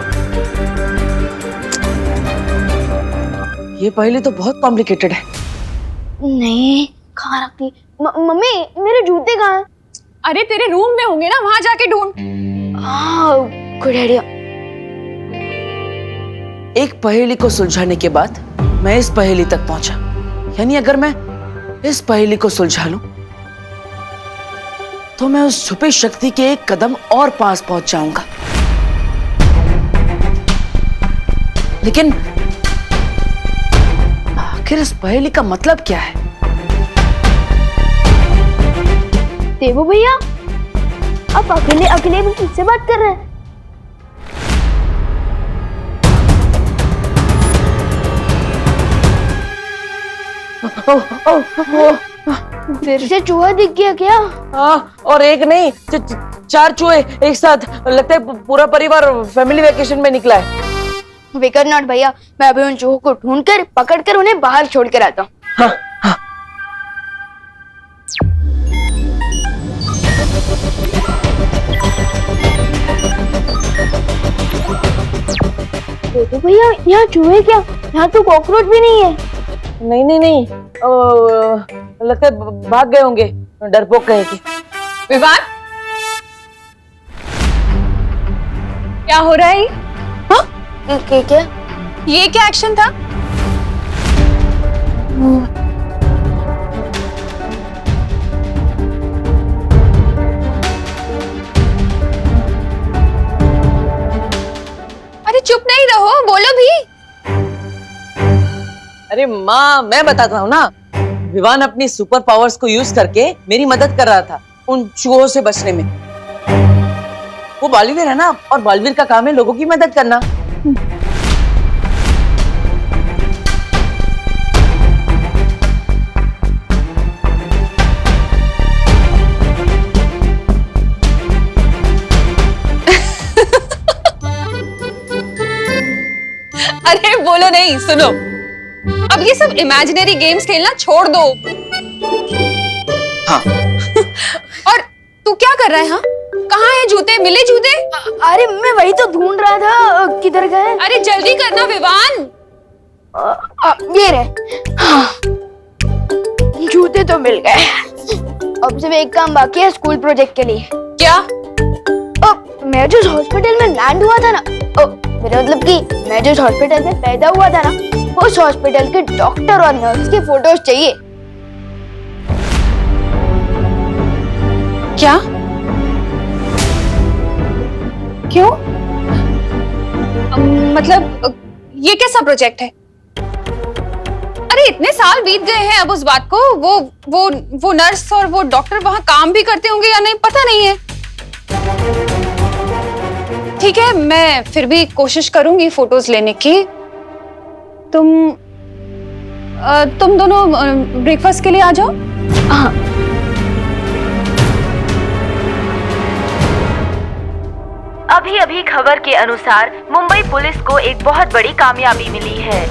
ये पहेली तो बहुत कॉम्प्लिकेटेड है। नहीं, कहाँ रखती? मम्मी मेरे जूते कहाँ हैं? अरे तेरे रूम में होंगे ना, वहां जाके ढूंढ। Good idea. एक पहेली को सुलझाने के बाद मैं इस पहेली तक पहुंचा। यानी अगर मैं इस पहेली को सुलझा लूं तो मैं उस छुपी शक्ति के एक कदम और पास पहुंच जाऊंगा। लेकिन आखिर इस पहेली का मतलब क्या है? देवू भैया, आप अकेले अकेले भी किससे बात कर रहे हैं? फिर से चूहा दिख गया क्या? हाँ, और एक नहीं, चार चूहे एक साथ। लगता है पूरा परिवार फैमिली वेकेशन में निकला है। विकर नॉट भैया, मैं अभी उन चूहों को ढूंढकर पकड़कर उन्हें बाहर छोड़ कर आता हूँ। हाँ, हाँ। तो भैया यहाँ चूहे क्या? यहाँ तो कॉकरोच भी नहीं है। नहीं नहीं नहीं, लगता है भाग गए होंगे डरपोक कहे कि। विवान, क्या हो रहा है? हाँ? क्या? ये क्या एक्शन था? अरे चुप नहीं रहो, बोलो भी। अरे माँ, मैं बताता हूँ ना। विवान अपनी सुपर पावर्स को यूज करके मेरी मदद कर रहा था उन चूहों से बचने में। वो बालवीर है ना, और बालवीर का काम है लोगों की मदद करना। अरे बोलो नहीं, सुनो। अब ये सब इमेजिनरी गेम्स खेलना छोड़ दो। हाँ। और तू क्या कर रहा है? हाँ, कहाँ है जूते? मिले जूते? अरे मैं वही तो ढूंढ रहा था, किधर गए? अरे जल्दी करना विवान। ये रहे। हाँ, जूते तो मिल गए। अब सिर्फ एक काम बाकी है स्कूल प्रोजेक्ट के लिए। क्या? मैं जिस हॉस्पिटल में लैंड हुआ था ना, मेरा मतलब कि मैं जिस हॉस्पिटल में पैदा हुआ था ना, उस हॉस्पिटल के डॉक्टर और नर्स की फोटोज चाहिए। क्या? क्यों? मतलब ये कैसा प्रोजेक्ट है? अरे इतने साल बीत गए हैं अब उस बात को। वो नर्स और वो डॉक्टर वहां काम भी करते होंगे या नहीं पता नहीं है। ठीक है, मैं फिर भी कोशिश करूंगी फोटोज लेने की। तुम दोनों ब्रेकफास्ट के लिए आ जाओ। हाँ। अभी अभी खबर के अनुसार मुंबई पुलिस को एक बहुत बड़ी कामयाबी मिली है।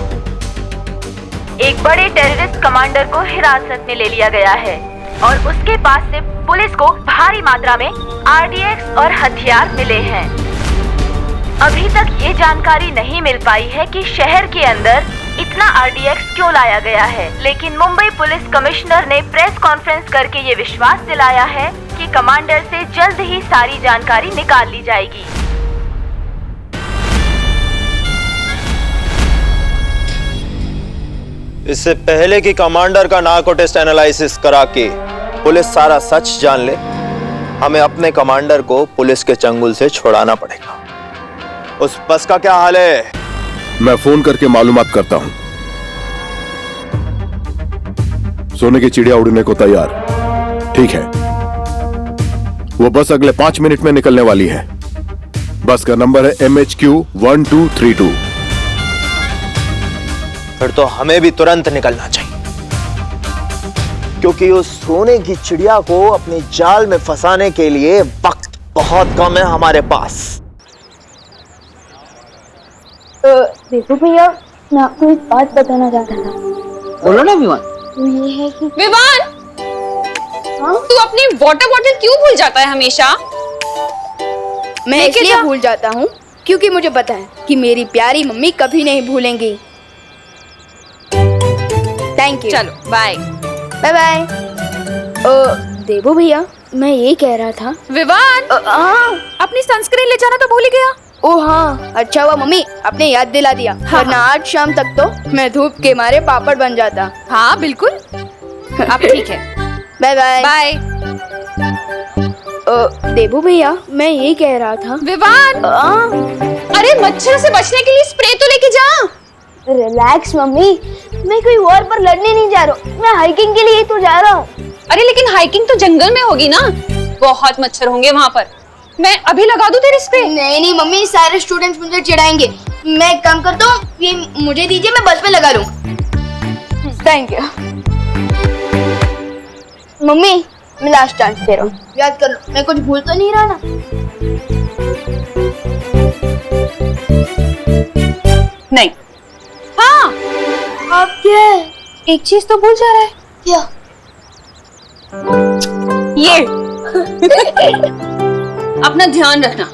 एक बड़े टेररिस्ट कमांडर को हिरासत में ले लिया गया है और उसके पास से पुलिस को भारी मात्रा में आरडीएक्स और हथियार मिले हैं। अभी तक ये जानकारी नहीं मिल पाई है कि शहर के अंदर इतना आरडीएक्स क्यों लाया गया है, लेकिन मुंबई पुलिस कमिश्नर ने प्रेस कॉन्फ्रेंस करके ये विश्वास दिलाया है कि कमांडर से जल्द ही सारी जानकारी निकाल ली जाएगी। इससे पहले कि कमांडर का नार्को टेस्ट एनालिसिस करा के पुलिस सारा सच जान ले, हमें अपने कमांडर को पुलिस के चंगुल से छुड़ाना पड़ेगा। उस बस का क्या हाल है? मैं फोन करके मालूमात करता हूं। सोने की चिड़िया उड़ने को तैयार। ठीक है, वो बस अगले 5 मिनट में निकलने वाली है। बस का नंबर है MHQ 1232। फिर तो हमें भी तुरंत निकलना चाहिए, क्योंकि उस सोने की चिड़िया को अपने जाल में फंसाने के लिए वक्त बहुत कम है हमारे पास। देखो भैया, मैं आपको एक बात बताना चाहता था। बोलो ना विमान। वो ये है कि विवान, तू अपनी वाटर बॉटल क्यों भूल जाता है हमेशा? मैं इसलिए भूल जाता हूँ क्योंकि मुझे पता है कि मेरी प्यारी मम्मी कभी नहीं भूलेंगी। Thank you. चलो बाय। Bye bye. देवो भैया, मैं ये कह रहा था। विवान, अपनी सनस्क्रीन ले जाना तो भूल ही गया। ओ हाँ, अच्छा हुआ मम्मी आपने याद दिला दिया, वरना आज शाम तक तो मैं धूप के मारे पापड़ बन जाता। हाँ बिल्कुल। अब ठीक है। Bye bye. बाय। देवो भैया, मैं ये कह रहा था। विवान, अरे मच्छर से बचने के लिए स्प्रे तो लेके जा। रिलैक्स मम्मी, मैं कोई वॉर पर लड़ने नहीं जा रहा हूँ, मैं हाइकिंग के लिए तो जा रहा हूँ। अरे लेकिन हाइकिंग तो जंगल में होगी ना, बहुत मच्छर होंगे वहाँ पर। मैं अभी लगा दूं तेरे स्प्रे? नहीं मम्मी, सारे स्टूडेंट्स मुझे चिढ़ाएंगे। मैं एक काम करता हूँ, ये मुझे दीजिए, मैं बस में लगा लूँ। थैंक यू मम्मी, मैं लास्ट चांस दे रहा हूँ, याद कर लो, मैं कुछ भूल तो नहीं रहा ना? नहीं। हाँ, आप क्या है? एक चीज तो भूल जा रहा है। क्या? ये अपना ध्यान रखना।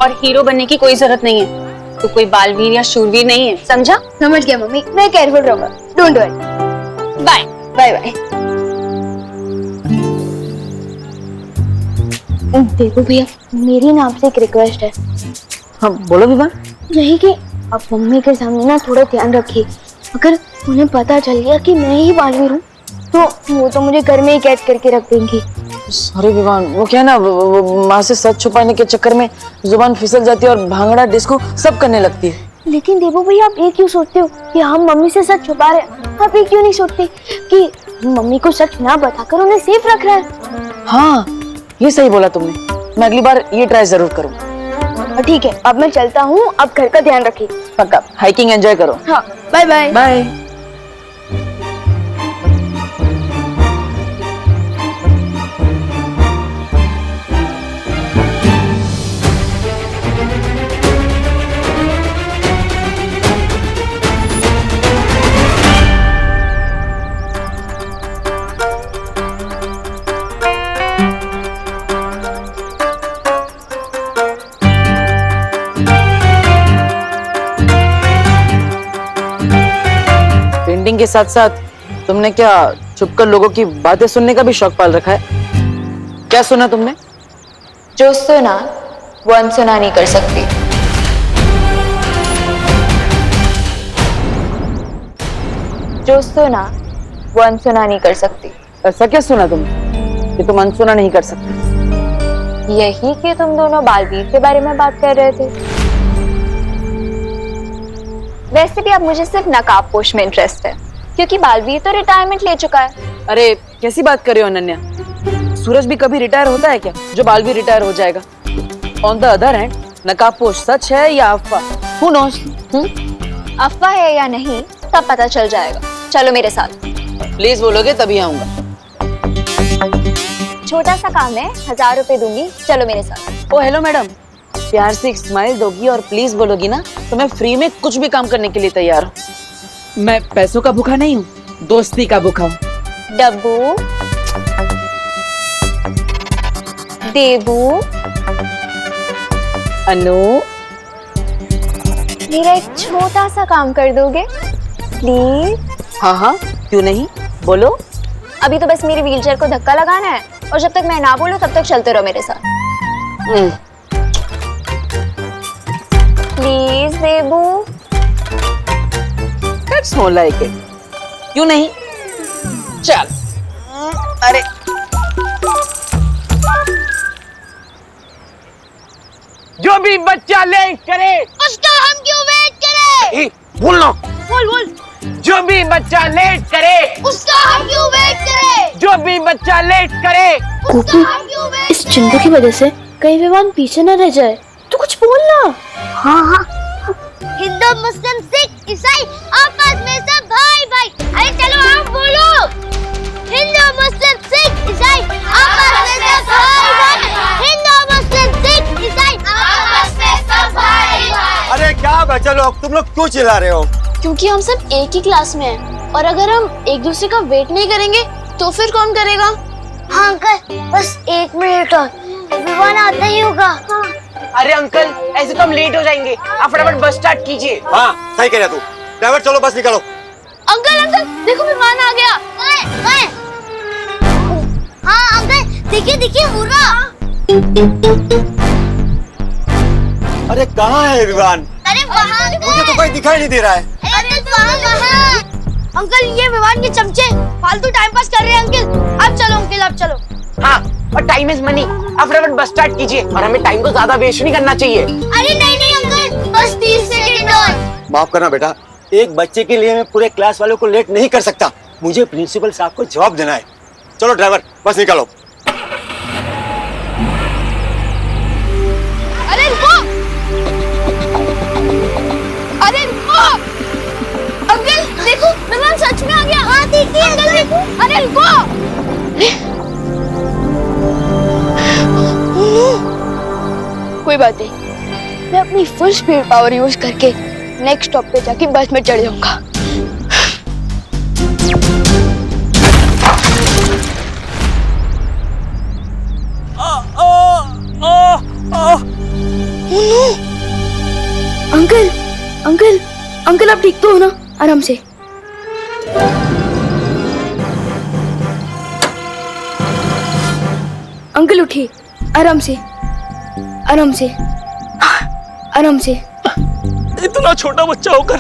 और हीरो बनने की कोई जरूरत नहीं है, तो कोई बालवीर या शूरवीर नहीं है, समझा? समझ गया मम्मी, मैं केयरफुल रहूंगा। Don't worry. Bye bye bye. देखो भैया, मेरी ना आपसे एक रिक्वेस्ट है। हाँ बोलो विमान। यही कि आप मम्मी के सामने ना थोड़ा ध्यान रखिए। अगर उन्हें पता चल गया कि मैं ही बालवीर हूँ, तो वो तो मुझे घर में ही कैद करके रख देंगी। सॉरी विमान, वो क्या ना, माँ से सच छुपाने के चक्कर में जुबान फिसल जाती है और भांगड़ा डिस्को सब करने लगती है। लेकिन देवो भैया, आप ये क्यों सोचते हो कि हम मम्मी से सच छुपा रहे हैं? आप ये क्यों नहीं सोचते कि मम्मी को सच ना बताकर उन्हें सेफ रख रहे हैं? हाँ, ये सही बोला तुमने। मैं अगली बार ये ट्राई जरूर करूँगा। ठीक है, अब मैं चलता हूँ, आप घर का ध्यान रखिए। पक्का, हाइकिंग एंजॉय करो। हाँ, बाय बाय। बाय। पेंटिंग के साथ साथ तुमने क्या छुपकर लोगों की बातें सुनने का भी शौक पाल रखा है? क्या सुना तुमने? जो सुना वो अनसुना नहीं कर सकती। जो सुना वो अनसुना नहीं कर सकती। ऐसा क्या सुना तुमने कि तुम अनसुना नहीं कर सकती? यही कि तुम दोनों बालवीर के बारे में बात कर रहे थे। वैसे भी अब मुझे सिर्फ नकाबपोश में इंटरेस्ट है, क्योंकि बालवीर तो रिटायरमेंट ले चुका है। अरे कैसी बात कर रहे हो अनन्या? सूरज भी कभी रिटायर होता है क्या, जो बालवीर रिटायर हो जाएगा? ऑन द अदर हैंड, नकाबपोश सच है या अफवाह? Who knows? अफवाह है या नहीं तब पता चल जाएगा। चलो मेरे साथ। प्लीज बोलोगे तभी आऊंगा। छोटा सा काम है, 1000 रुपए दूंगी, चलो मेरे साथ। ओ हेलो मैडम, प्यार से एक स्माइल दोगी और प्लीज बोलोगी ना, तो मैं फ्री में कुछ भी काम करने के लिए तैयार हूँ। मैं पैसों का भूखा नहीं हूँ, दोस्ती का भूखा हूँ। डब्बू, देबू, अनु, मेरा एक छोटा सा काम कर दोगे प्लीज? हाँ हाँ, क्यों नहीं, बोलो। अभी तो बस मेरी व्हीलचेयर को धक्का लगाना है, और जब तक मैं ना बोलूं तब तक चलते रहो मेरे साथ। Please Debu. That's more like it. क्यों नहीं? चल। अरे जो भी बच्चा लेट करे उसका हम क्यों वेट करें? बोलना। बोल। जो भी बच्चा लेट करे उसका हम क्यों वेट करें? जो भी बच्चा लेट करे गोपू, इस चिंटू की वजह से कहीं विवान पीछे न रह जाए। तू कुछ बोलना। हाँ। हिंदू, मुस्लिम, सिख, ईसाई आपस में सब भाई भाई। अरे चलो आप बोलो। हिंदू, मुस्लिम, सिख, ईसाई आपस में सब भाई भाई। हिंदू, मुस्लिम, सिख, ईसाई आपस में सब भाई भाई। अरे क्या बच्चे लोग, तुम लोग क्यों चिल्ला रहे हो? क्योंकि हम सब एक ही क्लास में हैं और अगर हम एक दूसरे का वेट नहीं करेंगे तो फिर कौन करेगा? हाँ अंकल, बस 1 मिनट और विवान आता ही होगा। अरे अंकल, ऐसे तो हम लेट हो जाएंगे। आप फटाफट बस स्टार्ट कीजिए। हाँ सही कह रहा तू। ड्राइवर चलो बस निकालो। अंकल देखो विमान आ गया। हाँ अंकल, देखिए हो रहा। अरे कहाँ है विमान? अरे वहाँ मुझे तो कोई दिखाई नहीं दे रहा है। अरे वहाँ। अंकल ये विमान के चमचे फालतू टाइम पास कर रहे हैं अंकल। अब चलो अंकल, अब चलो। हाँ, और टाइम इज मनी। आप फटाफट बस स्टार्ट कीजिए और हमें टाइम को ज्यादा वेस्ट नहीं करना चाहिए। अरे नहीं अंकल, बस 30 सेकंड और। माफ करना बेटा, एक बच्चे के लिए मैं पूरे क्लास वालों को लेट नहीं कर सकता। मुझे प्रिंसिपल साहब को जवाब देना है। चलो ड्राइवर बस निकालो। अरे रुको। अंकल देखो विमान सच में आ गया। हाँ देखिए अंकल देखो। अरे रुको। कोई बात नहीं, मैं अपनी फुल स्पीड पावर यूज करके नेक्स्ट स्टॉप पे जाके बस में चढ़ जाऊंगा। अंकल आप ठीक तो हो ना? आराम से। अंकल उठिए, आराम से। इतना छोटा बच्चा होकर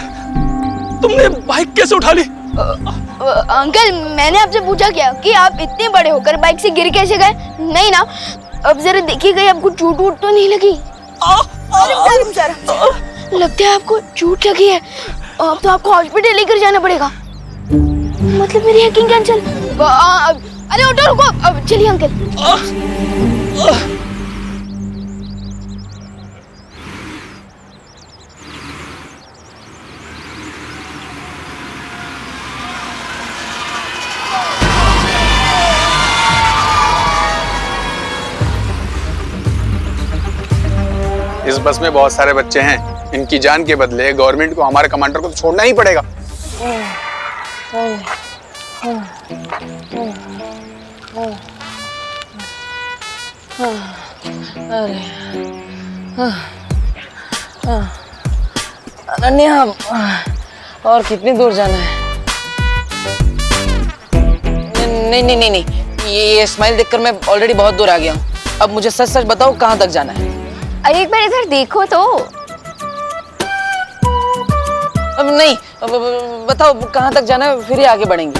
तुमने बाइक कैसे उठा ली? अंकल मैंने आपसे पूछा क्या कि आप इतने बड़े होकर बाइक से गिर कैसे गए? नहीं ना, अब जरा देखिए कहीं आपको चोट वोट तो नहीं लगी? लगता है आपको चोट लगी है। अब तो आपको हॉस्पिटल लेकर जाना पड़ेगा। मतलब मेरी हैकिंग कैंसिल। अरे ऑटो रुको, अब चलिए अंकल। इस बस में बहुत सारे बच्चे हैं। इनकी जान के बदले गवर्नमेंट को हमारे कमांडर को तो छोड़ना ही पड़ेगा। अनन्या, और कितनी दूर जाना है? नहीं, ये स्माइल देखकर मैं ऑलरेडी बहुत दूर आ गया हूँ। अब मुझे सच सच बताओ कहाँ तक जाना है? अरे एक बार इधर देखो तो। अब नहीं, बताओ कहाँ तक जाना है, फिर ही आगे बढ़ेंगे।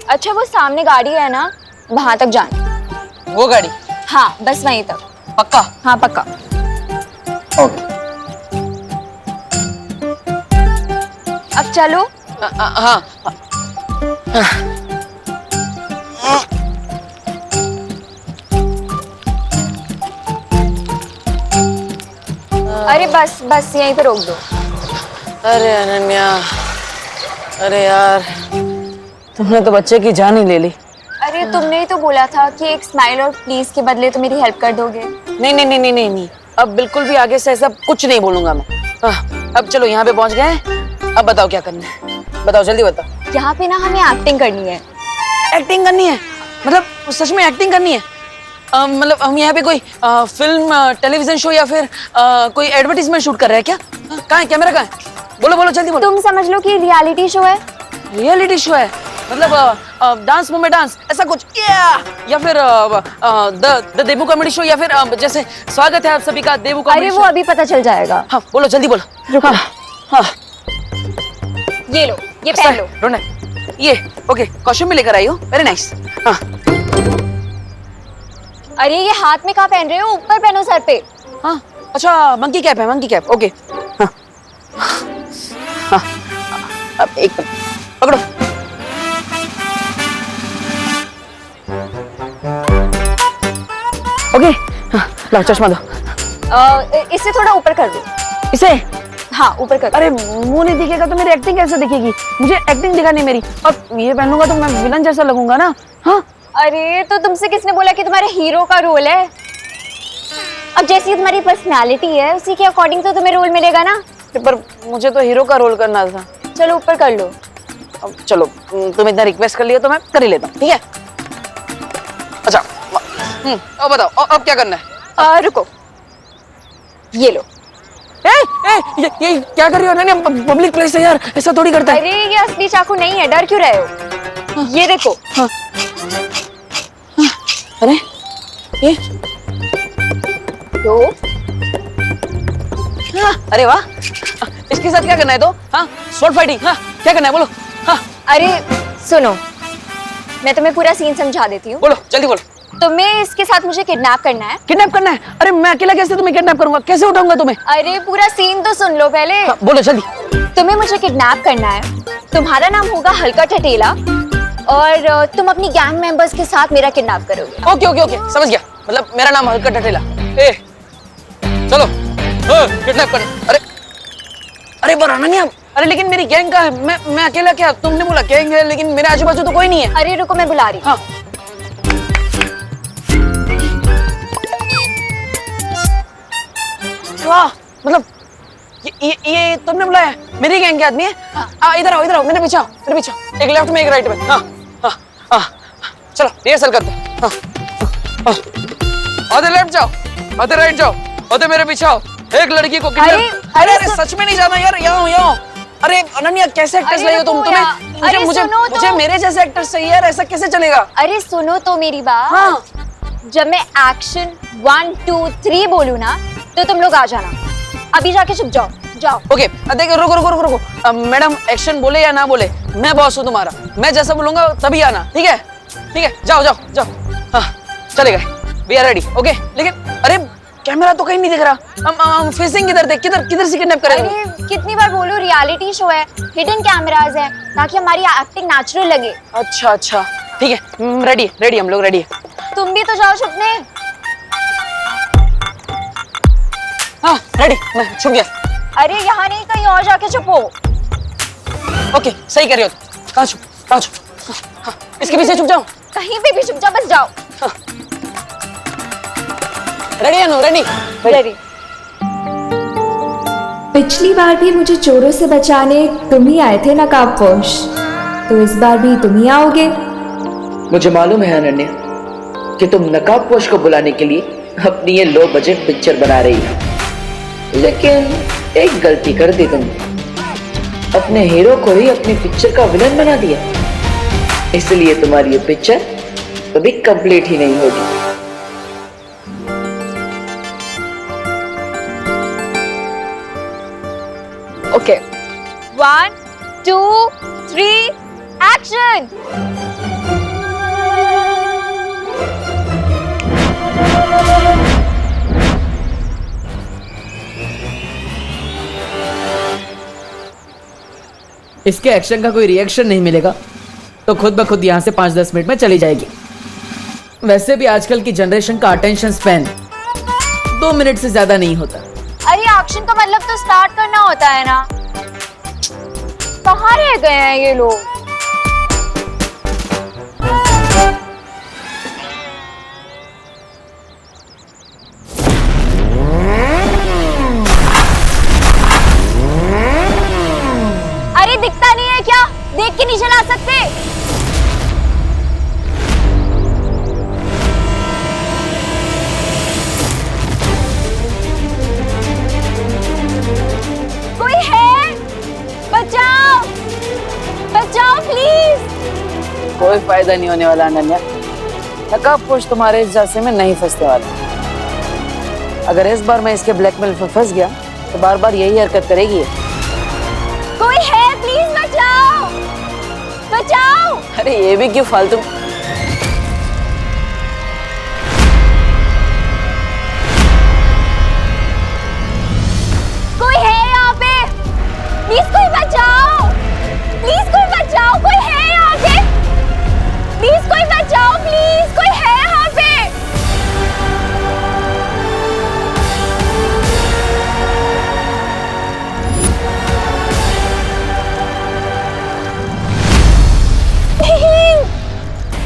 अच्छा वो सामने गाड़ी है ना, वहां तक जाना। वो गाड़ी? हाँ बस वहीं तक। पक्का? हाँ पक्का। ओके। अब चलो। हाँ। अरे बस यहीं पे रोक दो। अरे अनन्या, अरे यार तुमने तो बच्चे की जान ही ले ली। अरे तुमने ही तो बोला था कि एक स्माइल और प्लीज के बदले तो मेरी हेल्प कर दोगे। नहीं, अब बिल्कुल भी आगे से ऐसा कुछ नहीं बोलूंगा मैं। अब चलो यहाँ पे पहुँच गए, अब बताओ क्या करना है, बताओ जल्दी बताओ। यहाँ पे ना हमें एक्टिंग करनी है। एक्टिंग करनी है? मतलब सच में एक्टिंग करनी है? मतलब हम यहाँ पे कोई फिल्म टेलीविजन शो या फिर कोई एडवर्टीजमेंट शूट कर रहे हैं क्या? कहाँ है कैमरा, कहाँ है? बोलो जल्दी बोलो। तुम समझ लो कि रियलिटी शो है। रियलिटी शो है? मतलब डांस मूव में डांस ऐसा कुछ, या फिर द देबू कॉमेडी शो, या फिर जैसे स्वागत है आप सभी का देबू कॉमेडी शो। अरे वो अभी पता चल जाएगा। हाँ बोलो जल्दी बोलो। रुको। हाँ। ये लो, ये पहन लो। रोनक, ये ओके, कॉस्ट्यूम भी लेकर आई हो, वेरी नाइस। हाँ अरे ये हाथ में कहाँ पहन रहे हो? ऊपर पहनो सर पे। हाँ, अच्छा मंकी कैप है, मंकी कैप, ओके। हाँ हाँ, अब एक पकड़ो। ओके, हाँ, लाओ चश्मा दो। इसे थोड़ा ऊपर कर दो। इसे? हाँ, ऊपर कर दो। अरे मुंह नहीं दिखेगा तो मेरी एक्टिंग कैसे दिखेगी? मुझे एक्टिंग दिखानी मेरी। अब ये पहनूंगा तो मैं विलन जैसा लगूंगा ना। हाँ अरे तो तुमसे किसने बोला कि तुम्हारे हीरो का रोल है? अब जैसी तुम्हारी पर्सनालिटी है उसी के अकॉर्डिंग तो तुम्हें रोल मिलेगा ना। पर मुझे तो हीरो का रोल करना था। चलो ऊपर कर लो। अब चलो, तुम इतना रिक्वेस्ट कर लिया तो मैं कर ही लेता हूँ, ठीक है? अच्छा, अब बताओ अब क्या करना है? रुको, ये लो। ये क्या कर रही हो? नहीं, पब्लिक प्लेस है यार, ऐसा थोड़ी करता है। अरे ये असली चाकू नहीं है, डर क्यों रहे हो? ये देखो। अरे ये तो अरे वाह, इसके साथ क्या करना है? तो हाँ, स्वॉर्ड फाइटिंग। हाँ, क्या करना है बोलो। हाँ अरे सुनो, मैं तुम्हें पूरा सीन समझा देती हूँ। बोलो, जल्दी बोलो। तुम्हें इसके साथ मुझे किडनैप करना है। किडनैप करना है? अरे मैं अकेला कैसे तुम्हें किडनैप करूंगा? कैसे उठाऊंगा तुम्हें? अरे पूरा सीन तो सुन लो पहले। हाँ, बोलो जल्दी। तुम्हें मुझे किडनैप करना है। तुम्हारा नाम होगा हल्का ठठेला और तुम अपनी गैंग मेंबर्स के साथ मेरा किडनैप करोगे। ओके ओके ओके, समझ गया। मतलब मेरा नाम हल्का ठठेला। चलो किडनैप कर। अरे पर अनन्या, अरे लेकिन मेरी गैंग का है, मैं अकेला क्या? तुमने बोला गैंग है, लेकिन मेरे आजू बाजू तो कोई नहीं है। अरे रुको, मैं बुला रही। हाँ वाह, मतलब ये तुमने बुलाया? मेरी गैंग के आदमी है? इधर आओ, मेरे पीछे आओ, मेरे पीछे आओ। एक लेफ्ट में एक राइट में। हाँ हाँ हाँ, चलो रिहर्सल करते हैं। हाँ आधे लेफ्ट जाओ, आधे राइट जाओ, आधे मेरे पीछे आओ। एक लड़की को अरे सच में नहीं जाना यार, यहाँ। अरे अनन्या, कैसे एक्टर्स लाए हो तुम? तुम्हें मुझे मेरे जैसे एक्टर्स चाहिए यार, ऐसा कैसे चलेगा? अरे सुनो तो मेरी बात। हाँ। जब मैं एक्शन 1 2 3 बोलूँ ना तो तुम लोग आ जाना। अभी जाके छुप जाओ। ओके, देखो रुको। मैडम एक्शन बोले या ना बोले, मैं बॉस हूँ तुम्हारा। मैं जैसा बोलूंगा तभी आना, ठीक है? जाओ। हाँ चलेगा, वी आर रेडी। ओके, लेकिन अरे कैमरा तो कहीं नहीं दिख रहा। हम फेसिंग किधर देख, किधर से किडनैप करेंगे? अरे कितनी बार बोलूं, रियलिटी शो है, हिडन कैमरास है, ताकि हमारी एक्टिंग नेचुरल लगे। अच्छा, ठीक है, रेडी हम लोग रेडी है। तुम भी तो जाओ छुपने। हाँ रेडी, मैं छुप गया। अरे यहाँ नहीं, कहीं और जाके छुपो। ओके, सही कर रही हो। कहाँ छुप? हाँ, इसके पीछे छुप जाओ। कहीं पे भी छुप जाओ, बस जाओ। हाँ। रेडी। पिछली बार भी मुझे चोरों से बचाने तुम ही आए थे नकाबपोश, तो इस बार भी तुम ही आओगे। मुझे मालूम है अनन्या कि तुम नकाबपोश को बुलाने के लिए अपनी ये लो बजट पिक्चर बना रही हो, लेकिन एक गलती कर दी तुमने। अपने हीरो को ही अपनी पिक्चर का विलन बना दिया, इसलिए तुम्हारी ये पिक्चर कभी कंप्लीट ही नहीं होगी। Okay, 1 2 3 action. इसके एक्शन का कोई रिएक्शन नहीं मिलेगा तो खुद ब खुद यहाँ से 5-10 मिनट में चली जाएगी। वैसे भी आजकल की जनरेशन का अटेंशन स्पैन 2 मिनट से ज्यादा नहीं होता। अरे एक्शन का मतलब तो स्टार्ट करना होता है ना। कहाँ रह गए हैं ये लोग? अरे दिखता नहीं है क्या? देख के नहीं चला सकते? कोई है? बचाओ प्लीज। कोई फायदा नहीं होने वाला अनन्या। नकाबपोश तुम्हारे इस जासे में नहीं फंसने वाला। अगर इस बार मैं इसके ब्लैकमेल में फंस गया तो बार बार यही हरकत करेगी। कोई है? प्लीज बचाओ। बचाओ। अरे ये भी क्यों फालतू। कोई है यहाँ पे? प्लीज कोई बचाओ, प्लीज कोई बचाओ, कोई है यहाँ पे? प्लीज कोई बचाओ, प्लीज कोई है यहाँ पे?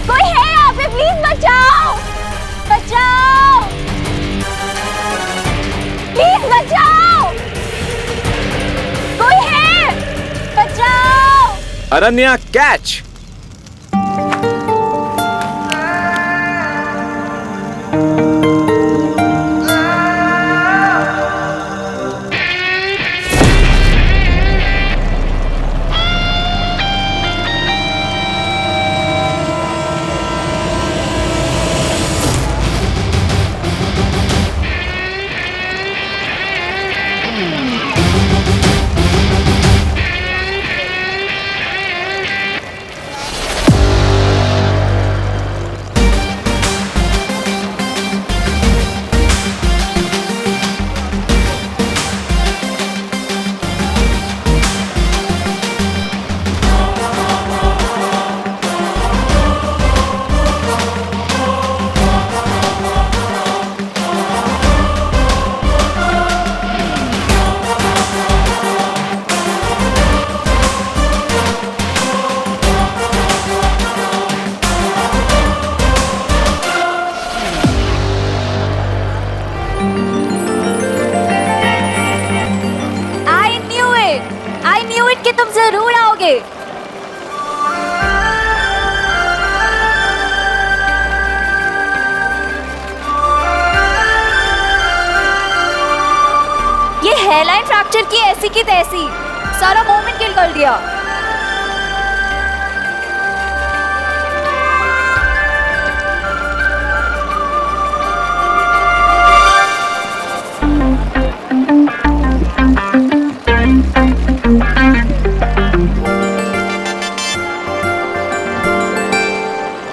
कोई है यहाँ पे? प्लीज बचाओ, बचाओ, प्लीज बचाओ, कोई है? बचाओ। अरण्या कैच। कि तुम जरूर आओगे। ये हेयरलाइन फ्रैक्चर की ऐसी की तैसी, सारा मोमेंट किल कर दिया।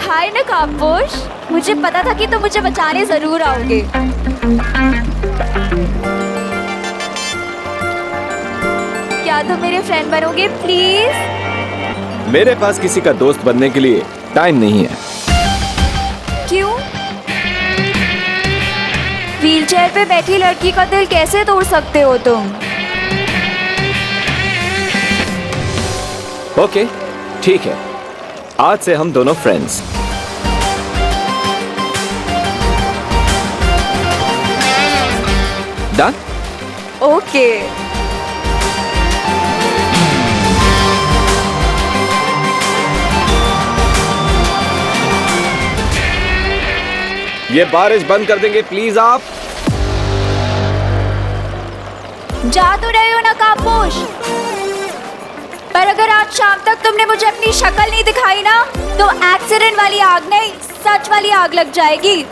हाय नकाबपोश, मुझे पता था कि तुम मुझे बचाने जरूर आओगे। क्या तुम मेरे फ्रेंड बनोगे प्लीज? मेरे पास किसी का दोस्त बनने के लिए टाइम नहीं है। क्यों? व्हीलचेयर पे बैठी लड़की का दिल कैसे तोड़ सकते हो तुम? ओके, ठीक है, आज से हम दोनों फ्रेंड्स। डन? ओके। ये बारिश बंद कर देंगे प्लीज आप? जा तो रहे हो नकाबपोश, पर अगर आज शाम तक तुमने मुझे अपनी शक्ल नहीं दिखाई ना, तो एक्सीडेंट वाली आग नहीं, सच वाली आग लग जाएगी।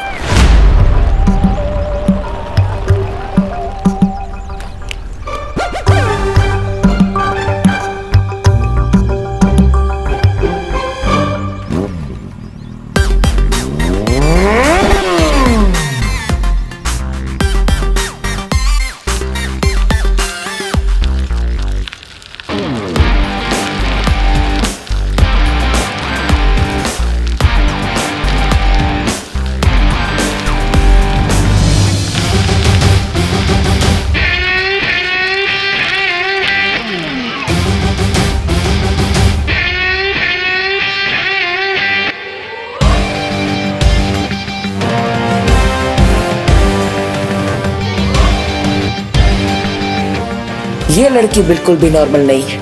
ये लड़की बिल्कुल भी नॉर्मल नहीं है,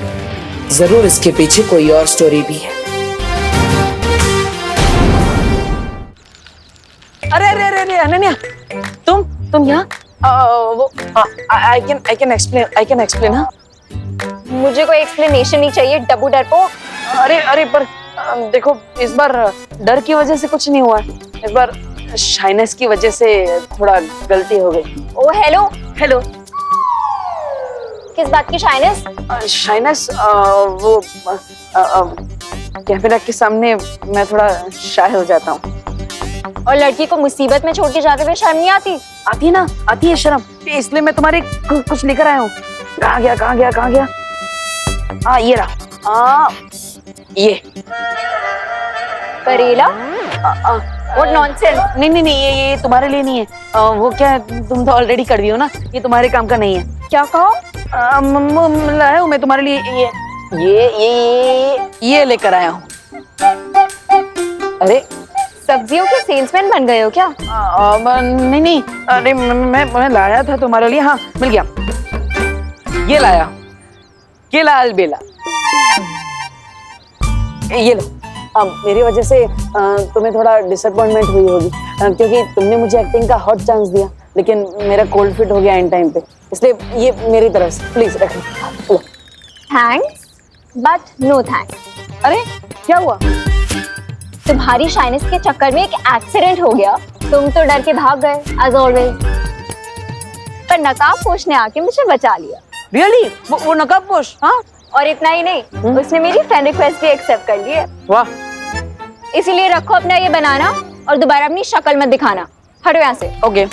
जरूर इसके पीछे कोई और स्टोरी भी है। अरे अरे अरे अनन्या, तुम यहाँ? वो आई कैन एक्सप्लेन। हाँ, मुझे कोई एक्सप्लेनेशन नहीं चाहिए डब्बू डरपोक। अरे पर देखो, इस बार डर की वजह से कुछ नहीं हुआ, इस बार शाइनेस की वजह से थोड़ा गलती हो गई। ओ हेलो हेलो, किस बात की शाइनेस? शाइनेस वो कैमरा के सामने मैं थोड़ा शाय हो जाता हूँ। और लड़की को मुसीबत में छोड़ के जाते हुए शर्म नहीं आती? आती है ना, आती है शर्म, इसलिए मैं तुम्हारे कुछ लेकर आया हूँ। कहाँ गया कहाँ गया कहाँ गया? हाँ ये रहा। हाँ ये करेला? What nonsense! नहीं नहीं नहीं, ये तुम्हारे लिए नहीं है। वो क्या है, तुम तो ऑलरेडी कड़वी हो ना, ये तुम्हारे काम का नहीं है। क्या कहो? लाया हूँ मैं तुम्हारे लिए ये लेकर आया हूँ। अरे सब्जियों के सेल्समैन बन गए हो क्या? नहीं नहीं, अरे मैं लाया था तुम्हारे लिए। हाँ मिल गया, ये लाया, ये लाल बेला, ये लो। अब मेरी वजह से तुम्हें थोड़ा डिसअपॉइंटमेंट हुई होगी, क्योंकि तुमने मुझे एक्टिंग का हॉट चांस दिया, लेकिन मेरा कोल्ड फिट हो गया इन टाइम पे, इसलिए ये मेरी तरफ से प्लीज रख लो। Thanks but no thanks. अरे क्या हुआ? तुम्हारी शाइनेस के चक्कर में एक एक्सीडेंट हो गया, तुम तो डर के भाग गए एज ऑलवेज, पर नकाबपोश ने आके मुझे बचा लिया। रियली? वो नकाबपोश? हाँ, और इतना ही नहीं, उसने मेरी फ्रेंड रिक्वेस्ट भी एक्सेप्ट कर ली है। वाह। इसीलिए रखो अपना ये बनाना और दोबारा अपनी शक्ल मत दिखाना। हटो यहाँ से। ओके।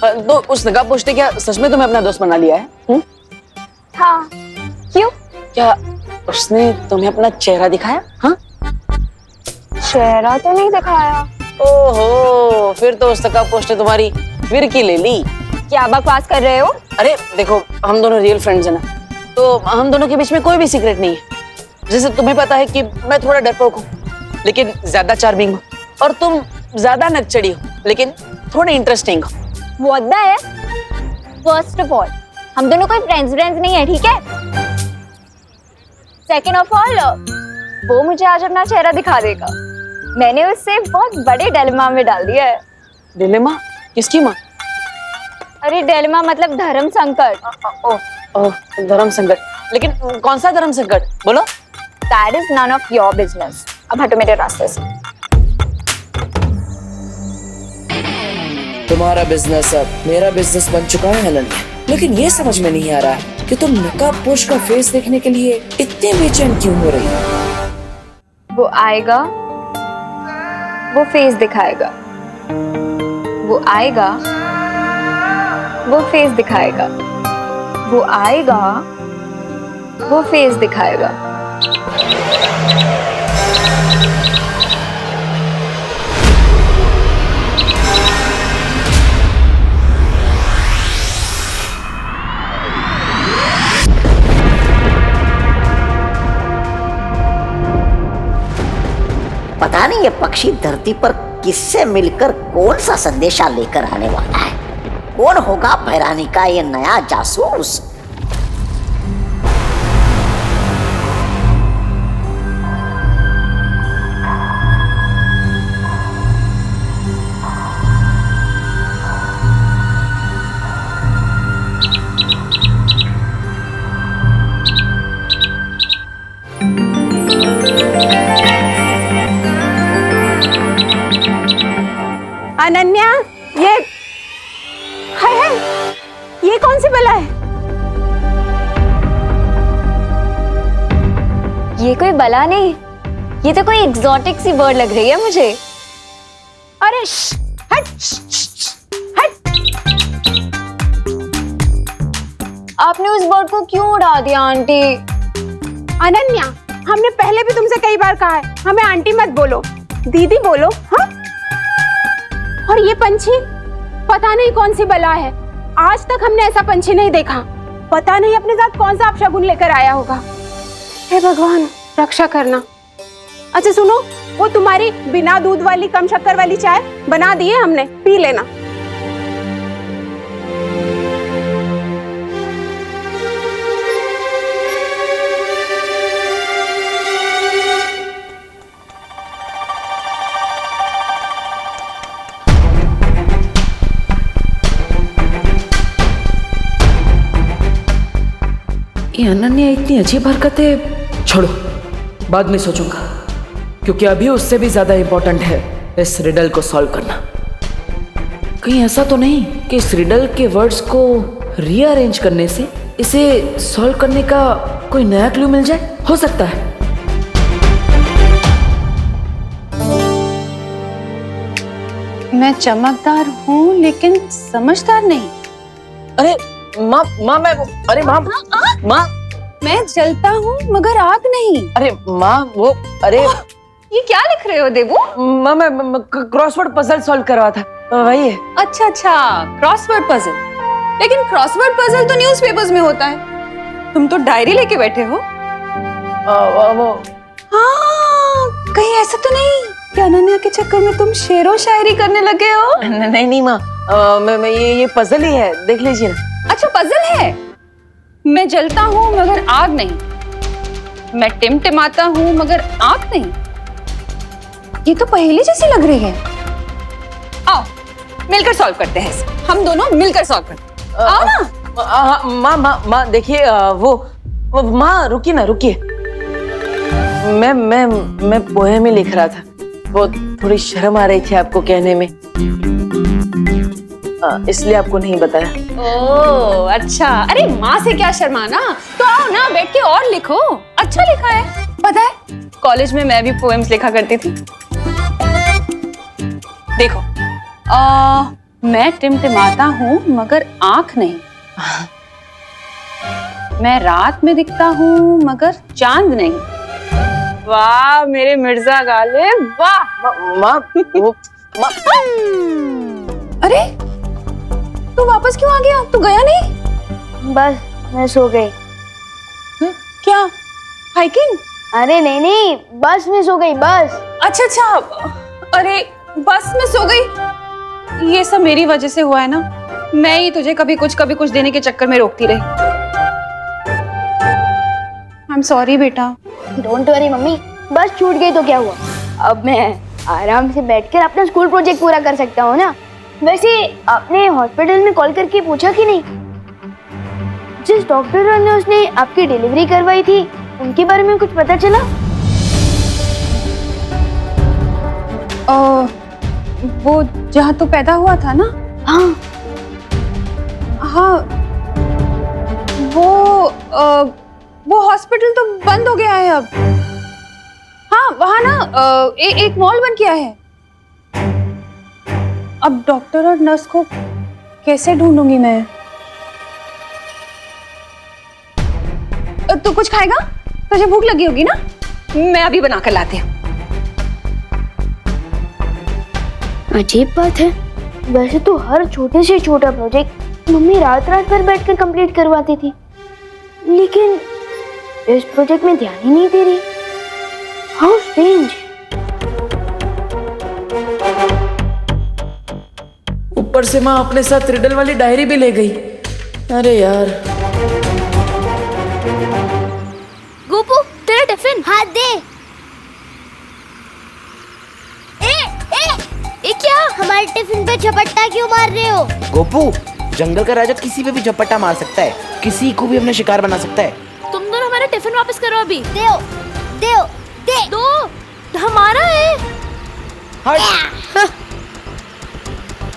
तो उस नकाबपोश ने क्या सच में तुम्हें अपना दोस्त बना लिया है? हाँ। क्यों? क्या उसने तुम्हें अपना चेहरा दिखाया? हाँ? चेहरा तो नहीं दिखाया। ओहो, फिर तो उस नकाबपोश ने तुम्हारी फिरकी ले ली। क्या बकवास कर रहे हो? अरे देखो, हम दोनों रियल फ्रेंड्स हैं ना, तो हम दोनों के बीच में कोई भी सीक्रेट नहीं है। जैसे तुम्हें पता है कि मैं थोड़ा डरपोक हूँ, लेकिन ज्यादा चार्मिंग हूँ, और तुम ज्यादा नकचड़ी हो, लेकिन थोड़ी इंटरेस्टिंग हो। What the है? First of all, हम दोनों कोई फ्रेंड्स नहीं है, ठीक है? Second of all, वो मुझे आज अपना चेहरा दिखा देगा। मैंने उससे बहुत बड़े डिलेमा में डाल दिया है। डिलेमा? किसकी माँ? अरे डिलेमा मतलब धर्म संकट। धर्म संकट? लेकिन कौन सा धर्म संकट? बोलो। That is none of your business. अब हटो मेरे रास्ते से। तुम्हारा बिजनेस अब मेरा बिजनेस बन चुका है अनन्या, लेकिन ये समझ में नहीं आ रहा है कि तुम नकाबपोश का फेस देखने के लिए इतने बेचैन क्यों हो रही हो? वो आएगा, वो फेस दिखाएगा। वो आएगा, वो फेस दिखाएगा। वो आएगा, वो फेस दिखाएगा। पता नहीं ये पक्षी धरती पर किससे मिलकर कौन सा संदेशा लेकर आने वाला है। कौन होगा भैरानी का ये नया जासूस? अनन्या, ये कौन सी बला है? ये कोई बला नहीं, ये तो कोई एग्जॉटिक सी बर्ड लग रही है मुझे। अरे हट, हट। आपने उस बर्ड को क्यों उड़ा दिया आंटी? अनन्या, हमने पहले भी तुमसे कई बार कहा है, हमें आंटी मत बोलो, दीदी बोलो। हाँ? और ये पंछी पता नहीं कौन सी बला है, आज तक हमने ऐसा पंछी नहीं देखा। पता नहीं अपने साथ कौन सा अपशगुन लेकर आया होगा। हे भगवान, रक्षा करना। अच्छा सुनो, वो तुम्हारी बिना दूध वाली कम शक्कर वाली चाय बना दी है हमने, पी लेना। ये अनन्या इतनी अजीब हरकतें छोड़ो, बाद में सोचूंगा, क्योंकि अभी उससे भी ज्यादा इंपॉर्टेंट है इस रिडल को सॉल्व करना। कहीं ऐसा तो नहीं कि इस रिडल के वर्ड्स को रीअरेंज करने से इसे सॉल्व करने का कोई नया क्लू मिल जाए, हो सकता है। मैं चमकदार हूँ लेकिन समझदार नहीं। अरे माँ माँ मैं अरे माँ माँ मैं जलता हूँ मगर आग नहीं। अरे माँ वो अरे ये क्या लिख रहे हो देवू? माँ मैं क्रॉसवर्ड पजल सॉल्व कर रहा था, वही है। अच्छा अच्छा, क्रॉसवर्ड पजल। लेकिन क्रॉसवर्ड पजल तो न्यूज़पेपर्स में होता है, तुम तो डायरी लेके बैठे हो। वो हाँ, कहीं ऐसा तो नहीं कि अनन्या के चक्कर में तुम शेरो शायरी करने लगे हो? नहीं माँ, मैं ये पजल ही है, देख लीजिए ना। अच्छा पजल है। मैं जलता हूँ मगर आग नहीं, मैं टिमटिमाता हूँ मगर आग नहीं। ये तो पहेली जैसी लग रही है। आओ मिलकर सॉल्व करते हैं इसे। हम दोनों मिलकर सॉल्व करते हैं। आओ ना। माँ देखिए वो माँ रुकिए ना, रुकिए। मैं पोएम ही लिख रहा था, वो थोड़ी शर्म आ रही थी आपको कहने में, इसलिए आपको नहीं बताया। ओह अच्छा, अरे माँ से क्या शर्माना, तो आओ ना बैठ के और लिखो। अच्छा लिखा है, पता है कॉलेज में मैं भी पोएम्स लिखा करती थी। देखो मैं टिमटिमाता हूँ मगर आंख नहीं, मैं रात में दिखता हूँ मगर चांद नहीं। वाह मेरे मिर्जा गालिब, वाह। माँ अरे तू वापस क्यों आ गया? तू गया नहीं? बस मैं सो गई। क्या हाइकिंग? अरे नहीं, बस में सो गई, बस। अच्छा अच्छा, अरे बस में सो गई, ये सब मेरी वजह से हुआ है ना। मैं ही तुझे कभी कुछ देने के चक्कर में रोकती रही। आई एम सॉरी बेटा। डोंट वरी मम्मी, बस छूट गई तो क्या हुआ, अब मैं आराम से बैठकर अपना स्कूल प्रोजेक्ट पूरा कर सकता हूँ ना। वैसे आपने हॉस्पिटल में कॉल करके पूछा कि नहीं, जिस डॉक्टर और नर्स ने आपकी डिलीवरी करवाई थी उनके बारे में कुछ पता चला? वो जहाँ तो पैदा हुआ था ना? हाँ हाँ, वो हॉस्पिटल तो बंद हो गया है अब। हाँ वहाँ ना एक मॉल बन गया है। अब डॉक्टर और नर्स को कैसे ढूंढूंगी मैं? तू कुछ खाएगा? तुझे भूख लगी होगी ना, मैं अभी बना कर लाती हूँ। अजीब बात है, वैसे तो हर छोटे से छोटा प्रोजेक्ट मम्मी रात भर बैठकर कंप्लीट करवाती थी, लेकिन इस प्रोजेक्ट में ध्यान ही नहीं दे रही। How strange. ऊपर से माँ अपने साथ रिडल वाली डायरी भी ले गई। अरे यार। गोपू तेरा टिफिन हाथ दे। ए क्या, हमारे टिफिन पे झपट्टा क्यों मार रहे हो? गोपू, जंगल का राजा किसी पे भी झपट्टा मार सकता है, किसी को भी अपना शिकार बना सकता है। तुम दोनों हमारा टिफिन वापस करो अभी। दे दो, हमारा है। हट।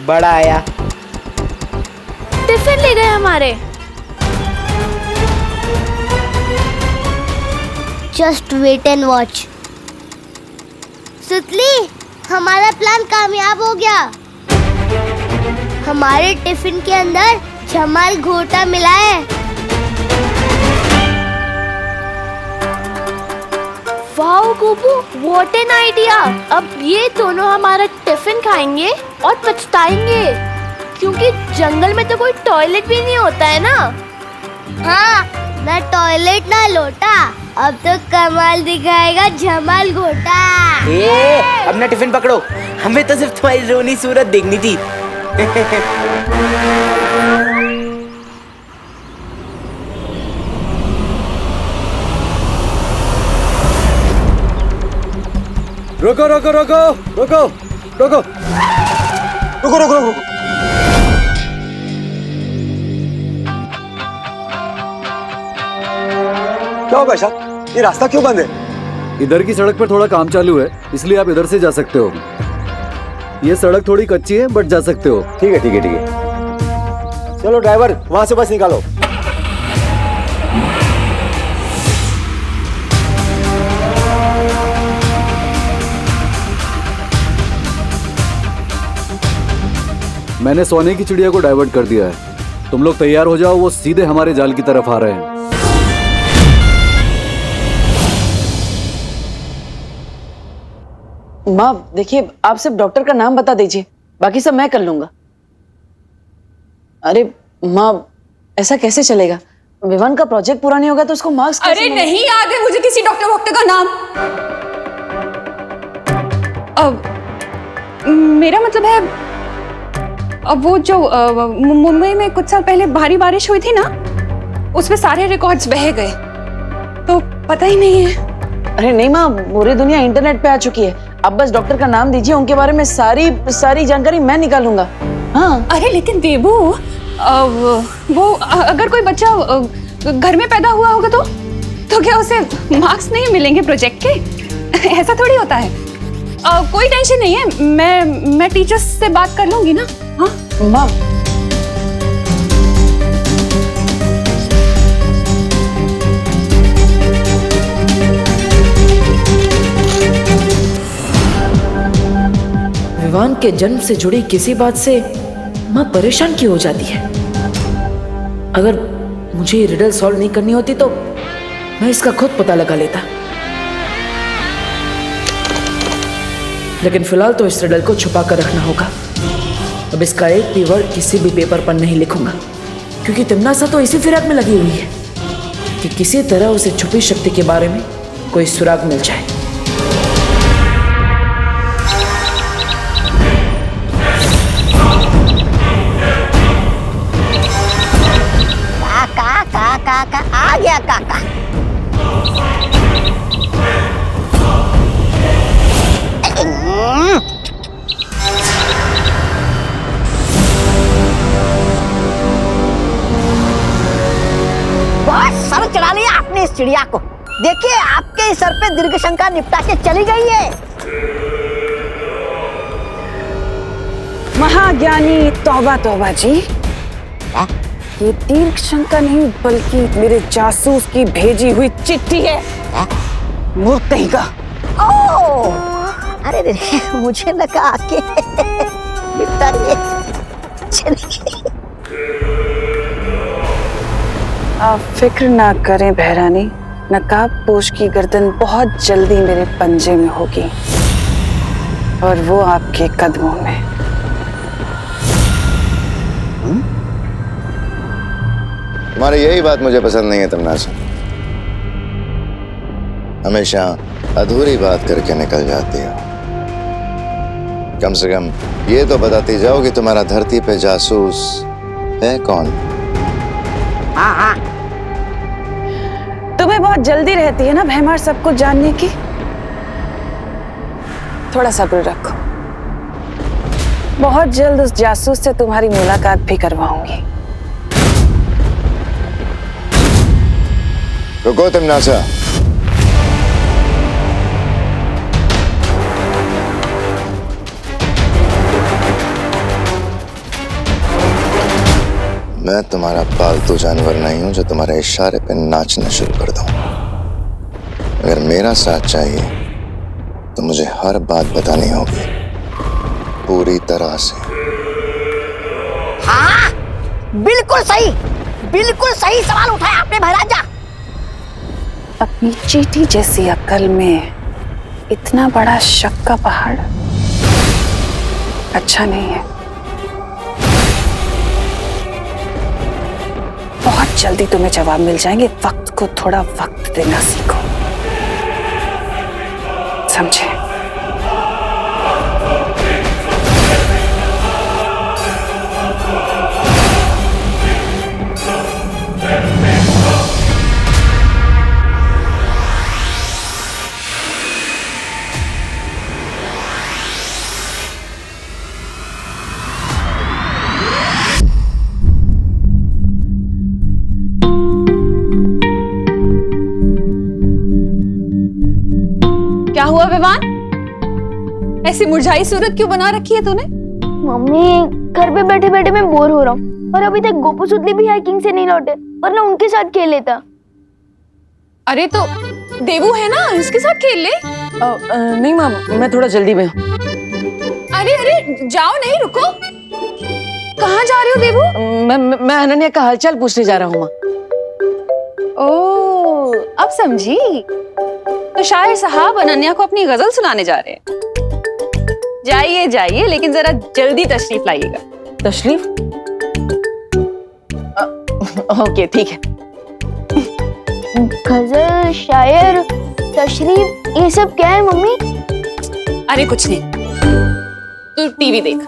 बड़ा आया, टिफिन ले गए हमारे। Just wait and watch. सुतली, हमारा प्लान कामयाब हो गया। हमारे टिफिन के अंदर जमाल घोटा मिला है। Wow Gopu, what an idea. अब ये दोनों हमारा टिफिन खाएंगे और पछताएंगे, क्योंकि जंगल में तो कोई टॉयलेट भी नहीं होता है ना। हाँ, ना टॉयलेट ना लोटा, अब तो कमाल दिखाएगा जमाल घोटा। अपना टिफिन पकड़ो, हमें तो सिर्फ तुम्हारी रोनी सूरत देखनी थी। रोको रोको रोको रोको रोको रुको रुको रुको। क्या होगा शाह, ये रास्ता क्यों बंद है? इधर की सड़क पर थोड़ा काम चालू है, इसलिए आप इधर से जा सकते हो। ये सड़क थोड़ी कच्ची है बट जा सकते हो। ठीक है ठीक है ठीक है। चलो ड्राइवर, वहां से बस निकालो। मैंने सोने की चिड़िया को डाइवर्ट कर दिया है। तुम लोग तैयार हो जाओ, वो सीधे हमारे जाल की तरफ आ रहे हैं। माँ देखिए, आप सिर्फ डॉक्टर का नाम बता दीजिए, बाकी सब मैं कर लूंगा। अरे माँ, ऐसा कैसे चलेगा? विवान का प्रोजेक्ट पूरा नहीं होगा तो उसको मार्क्स कैसे अरे मिलेंगे? नहीं याद है मुझे किसी डॉक्टर वॉक्टर का नाम। अब मेरा मतलब है, अब वो जो मुंबई में कुछ साल पहले भारी बारिश हुई थी ना, उसमें सारे रिकॉर्ड्स बह गए, तो पता ही नहीं है। अरे नहीं माँ, पूरी दुनिया इंटरनेट पे आ चुकी है। आप बस डॉक्टर का नाम दीजिए, उनके बारे में सारी जानकारी मैं निकालूंगा। हाँ। अरे लेकिन देबू, वो अगर कोई बच्चा घर में पैदा हुआ होगा तो क्या उसे मार्क्स नहीं मिलेंगे प्रोजेक्ट के? ऐसा थोड़ी होता है। कोई टेंशन नहीं है, मैं टीचर्स से बात कर लूंगी ना। हाँ माँ, विवान के जन्म से जुड़ी किसी बात से माँ परेशान क्यों हो जाती है? अगर मुझे ये रिडल सॉल्व नहीं करनी होती तो मैं इसका खुद पता लगा लेता, लेकिन फिलहाल तो इस रिडल को छुपा कर रखना होगा। अब इसका एक भी वर्ड किसी भी पेपर पर नहीं लिखूंगा, क्योंकि तिमनासा तो इसी फिराक में लगी हुई है कि किसी तरह उसे छुपी शक्ति के बारे में कोई सुराग मिल जाए। काका आ गया काका। बहुत सर चढ़ा लिया आपने इस चिड़िया को। देखिए आपके सर पे दीर्घ शंका निपटा के चली गई है। महाज्ञानी तौबा तौबा जी, ये दीर्घ शंका नहीं बल्कि मेरे जासूस की भेजी हुई चिट्ठी है। मूर्ख कहीं का। ओ, अरे मुझे लगा आके निपटा के चली गई। आप फिक्र ना करें बहरानी, नकाब पोश की गर्दन बहुत जल्दी मेरे पंजे में होगी और वो आपके कदमों में। तुम्हारी यही बात मुझे पसंद नहीं है तिमनासा। हमेशा अधूरी बात करके निकल जाती हो। कम से कम ये तो बताती जाओ कि तुम्हारा धरती पे जासूस है कौन? हाँ, तुम्हें बहुत जल्दी रहती है ना भैमार सब कुछ जानने की। थोड़ा सब्र रखो, बहुत जल्द उस जासूस से तुम्हारी मुलाकात भी करवाऊंगी। रुको तिमनासा, मैं तुम्हारा पालतू जानवर नहीं हूं जो तुम्हारे इशारे पे नाचना शुरू कर दूं। अगर मेरा साथ चाहिए तो मुझे हर बात बतानी होगी पूरी तरह से। हाँ, बिल्कुल सही सवाल उठाया आपने महाराजा। अपनी चींटी जैसी अक्ल में इतना बड़ा शक का पहाड़ अच्छा नहीं है। बहुत जल्दी तुम्हें जवाब मिल जाएंगे। वक्त को थोड़ा वक्त देना सीखो, समझे? क्या हुआ विवान? ऐसी मुरझाई सूरत क्यों बना रखी है तूने? मम्मी, घर पे बैठे बैठे मैं बोर हो रहा हूँ और अभी तक गोपू सुतली भी हाइकिंग से नहीं लौटे, वरना उनके साथ खेल लेता। अरे तो देवू है ना, इसके साथ खेल ले। नहीं माँ, मैं थोड़ा जल्दी में हूँ। अरे जाओ नहीं, रुको। कहाँ जा रहे हो देवू? मैं अनन्या का हालचाल पूछने जा रहा हूँ माँ। ओ, अब समझी। तो शायर साहब अनन्या को अपनी गजल सुनाने जा रहे हैं। जाइए जाइए, लेकिन जरा जल्दी तशरीफ लाइएगा। तशरीफ? ओके ठीक है। गजल, शायर, तशरीफ, ये सब क्या है मम्मी? अरे कुछ नहीं, तू टीवी देख।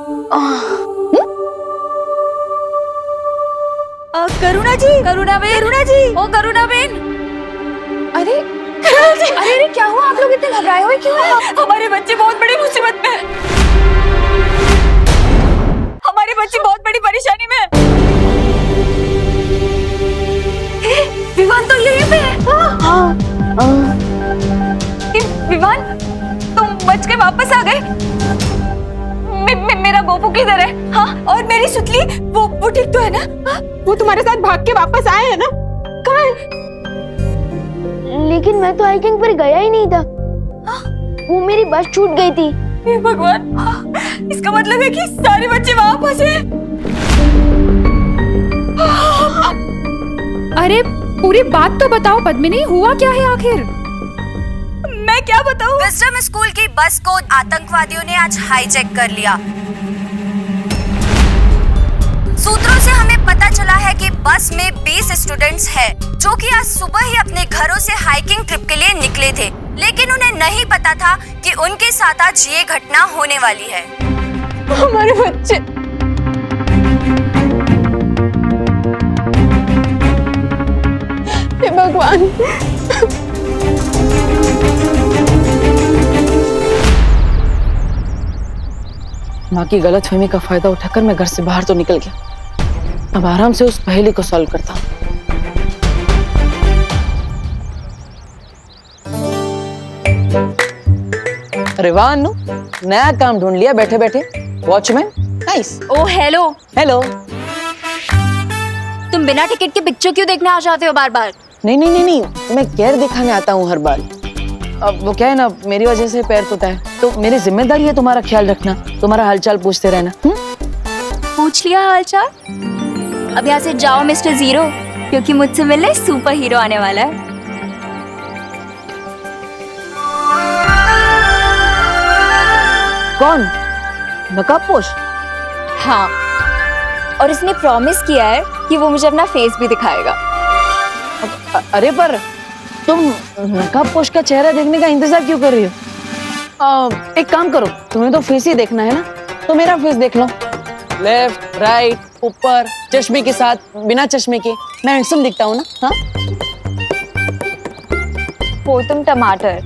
करुणा जी, करुणा जी, ओ करुणा बेन। अरे अरे अरे क्या हुआ? आप लोग इतने घबराए हुए क्यों हैं? हमारे बच्चे बहुत बड़ी मुसीबत में हैं। हमारे बच्चे बहुत बड़ी परेशानी में हैं। विवान तो यहीं पे है। विवान, तुम बच के वापस आ गए। मेरा गोपू किधर है? हाँ, और मेरी सुतली, वो ठीक तो है ना? हाँ? वो तुम्हारे साथ भाग के वापस आए हैं ना? कहाँ है? लेकिन मैं तो हाइकिंग पर गया ही नहीं था। वो मेरी बस छूट गई थी। हे भगवान, इसका मतलब है कि सारे बच्चे वहां फंसे हैं। अरे पूरी बात तो बताओ पद्मिनी, हुआ क्या है आखिर? मैं क्या बताऊं? विजडम स्कूल की बस को आतंकवादियों ने आज हाईजैक कर लिया। सूत्रों से हमें पता चला है कि बस में 20 स्टूडेंट्स हैं, जो कि आज सुबह ही अपने घरों से हाइकिंग ट्रिप के लिए निकले थे, लेकिन उन्हें नहीं पता था कि उनके साथ आज ये घटना होने वाली है। हमारे बच्चे, हे भगवान। माँ की गलतफहमी का फायदा उठाकर मैं घर से बाहर तो निकल गया। अब आराम से उस पहेली को सॉल्व करता हूँ। अरे वाह अनु, नया काम ढूंढ लिया बैठे बैठे। Watchman, nice. Oh hello. Hello. तुम बिना टिकट के पिक्चर क्यों देखने आ जाते हो बार बार? नहीं, मैं केयर दिखाने आता हूँ हर बार। अब वो क्या है ना, मेरी वजह से पैर टूटा है, तो मेरी जिम्मेदारी है तुम्हारा ख्याल रखना, तुम्हारा हालचाल पूछते रहना। पूछ लिया हालचाल? अब यहाँ से जाओ मिस्टर जीरो, क्योंकि मुझसे मिलने सुपर हीरो आने वाला है। कौन? नकाबपोश? हाँ, और इसने प्रॉमिस किया है कि वो मुझे अपना फेस भी दिखाएगा। अरे पर तुम नकाबपोश का चेहरा देखने का इंतजार क्यों कर रही हो? एक काम करो, तुम्हें तो फेस ही देखना है ना, तो मेरा फेस देख लो। लेफ्ट, राइट, ऊपर, चश्मे के साथ, बिना चश्मे के, मैं हैंडसम दिखता हूँ ना? हाँ? हो तुम टमाटर,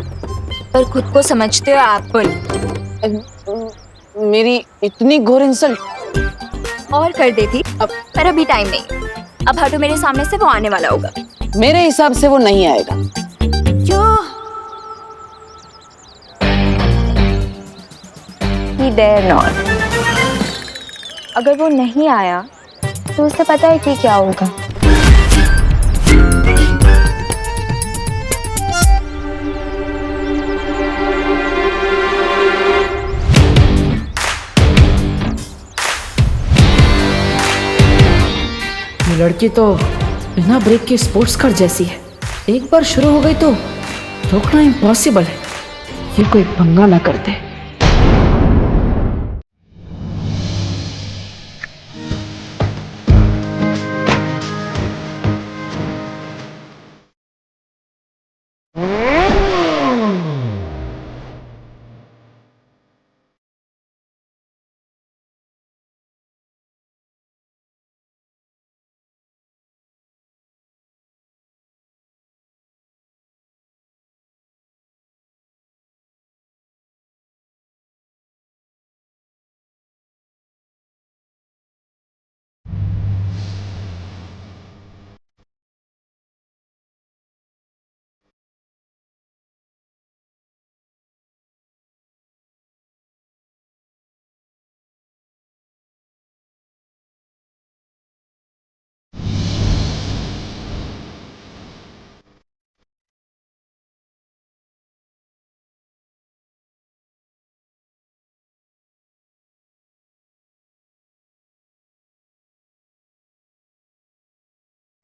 पर खुद को समझते हो एप्पल। मेरी इतनी घोर इंसल्ट और कर देती, पर अभी टाइम नहीं। अब हटो मेरे सामने से, वो आने वाला होगा। मेरे हिसाब से वो नहीं आएगा। क्यों? He dare not। अगर वो नहीं आया तो उसे पता है कि क्या होगा। ये लड़की तो बिना ब्रेक के स्पोर्ट्स कार जैसी है। एक बार शुरू हो गई तो रोकना इम्पॉसिबल है। ये कोई पंगा ना करते।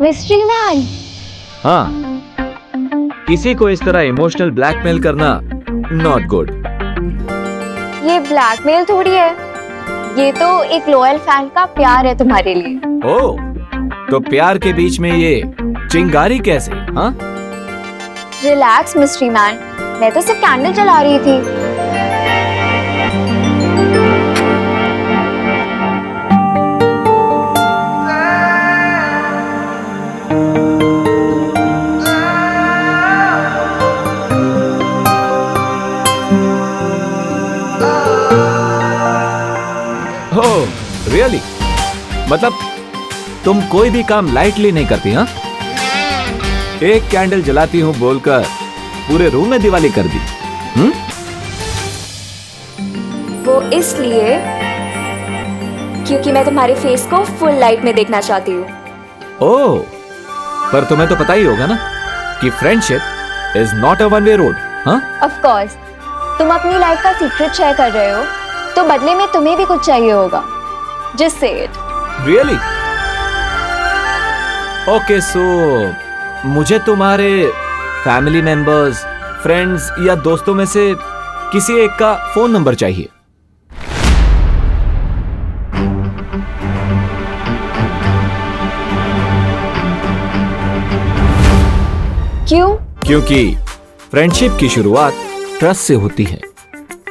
मिस्ट्री मैन, हाँ, किसी को इस तरह इमोशनल ब्लैकमेल करना नॉट गुड। ये ब्लैकमेल थोड़ी है, ये तो एक लॉयल फैन का प्यार है तुम्हारे लिए। ओह, तो प्यार के बीच में ये चिंगारी कैसे? हाँ, रिलैक्स मिस्ट्री मैन, मैं तो सिर्फ कैंडल जला रही थी। Oh really? मतलब तुम कोई भी काम लाइटली नहीं करती? हाँ, एक कैंडल जलाती हूँ बोलकर पूरे रूम में दिवाली कर दी। वो इसलिए क्योंकि मैं तुम्हारे फेस को फुल लाइट में देखना चाहती हूँ। ओह, पर तुम्हें तो पता ही होगा ना कि friendship is not a one way road. हाँ, ऑफ कोर्स, तुम अपनी लाइफ का सीक्रेट शेयर कर रहे हो, तो बदले में तुम्हें भी कुछ चाहिए होगा। Just say it. Really? Okay, सो मुझे तुम्हारे फैमिली मेंबर्स, फ्रेंड्स या दोस्तों में से किसी एक का फोन नंबर चाहिए। क्यों? क्योंकि फ्रेंडशिप की शुरुआत ट्रस्ट से होती है,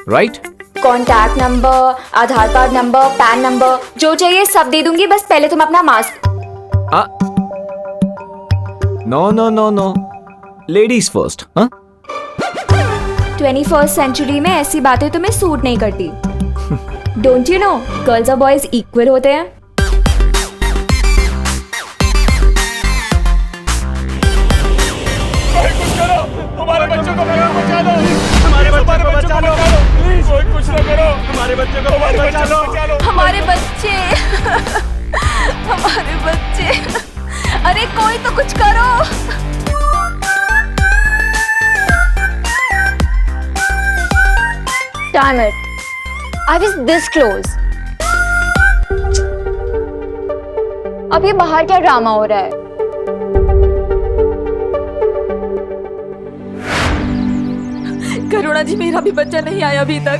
right? Contact number, Aadhaar card number, PAN number, जो चाहिए सब दे दूंगी, बस पहले तुम अपना mask. No no no no, ladies first. हाँ, 21st सेंचुरी में ऐसी बातें तुम्हें सूट नहीं करती। डोंट यू नो, गर्ल्स और बॉयज इक्वल होते हैं। हमारे बच्चों को बचा लो, हमारे बच्चों को बचा लो, प्लीज कोई कुछ ना करो, हमारे बच्चों को बचा लो, हमारे बच्चे, हमारे बच्चे, अरे कोई तो कुछ करो। Damn it, I was this close. अब ये बाहर क्या ड्रामा हो रहा है? करुणा जी, मेरा भी बच्चा नहीं आया अभी तक।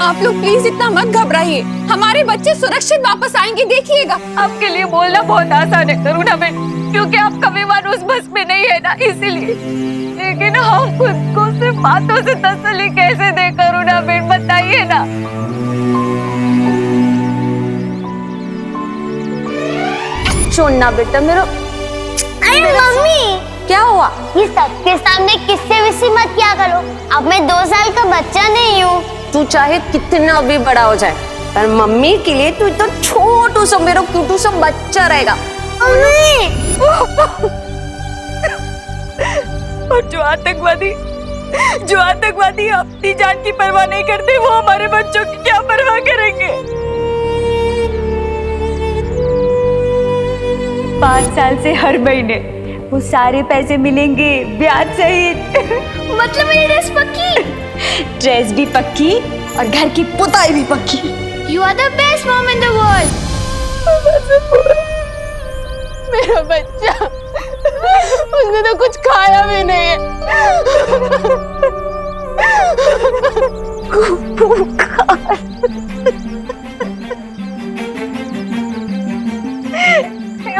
आप लोग प्लीज इतना मत घबराइए, हमारे बच्चे सुरक्षित वापस आएंगे, देखिएगा। आपके लिए बोलना बहुत आसान है करुणा बेन, क्योंकि आपका विमान उस बस में नहीं है ना, इसीलिए। लेकिन हम खुद को सिर्फ बातों से तसल्ली कैसे दे करुणा बेन, बताइए ना। छोड़ना बेटा मेरा। अरे मम्मी, क्या हुआ? ये सबके सामने किससे विसी मत किया करो, अब मैं 2 साल का बच्चा नहीं हूँ। तू चाहे कितना भी बड़ा हो जाए, पर मम्मी के लिए तू तो छोटू सा मेरा क्यूटू सा बच्चा रहेगा। और जो आतंकवादी अपनी जान की परवाह नहीं करते, वो हमारे बच्चों की क्या परवाह करेंगे? 5 साल से हर महीने वो सारे पैसे मिलेंगे ब्याज सहित। मतलब मेरी ड्रेस पक्की, ड्रेस भी पक्की और घर की पुताई भी पक्की। You are the best mom in the world. मेरा बच्चा, उसने तो कुछ खाया भी नहीं है।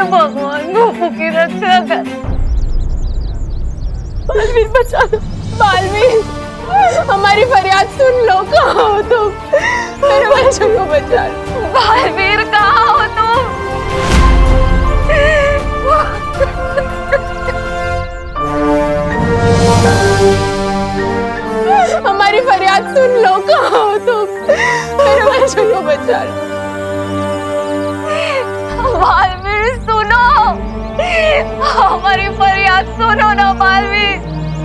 भगवान गोपू की रक्षा कर। बालवीर बचा दो, बालवीर, हमारी फरियाद सुन लो, कहाँ हो तुम? मेरे बच्चों को बचा लो। बालवीर, कहाँ हो तुम? हमारी फरियाद सुन लो, कहाँ हो तुम? मेरे बच्चों को बचा लो। बालवीर सुनो, हमारी फरियाद सुनो ना बालवीर,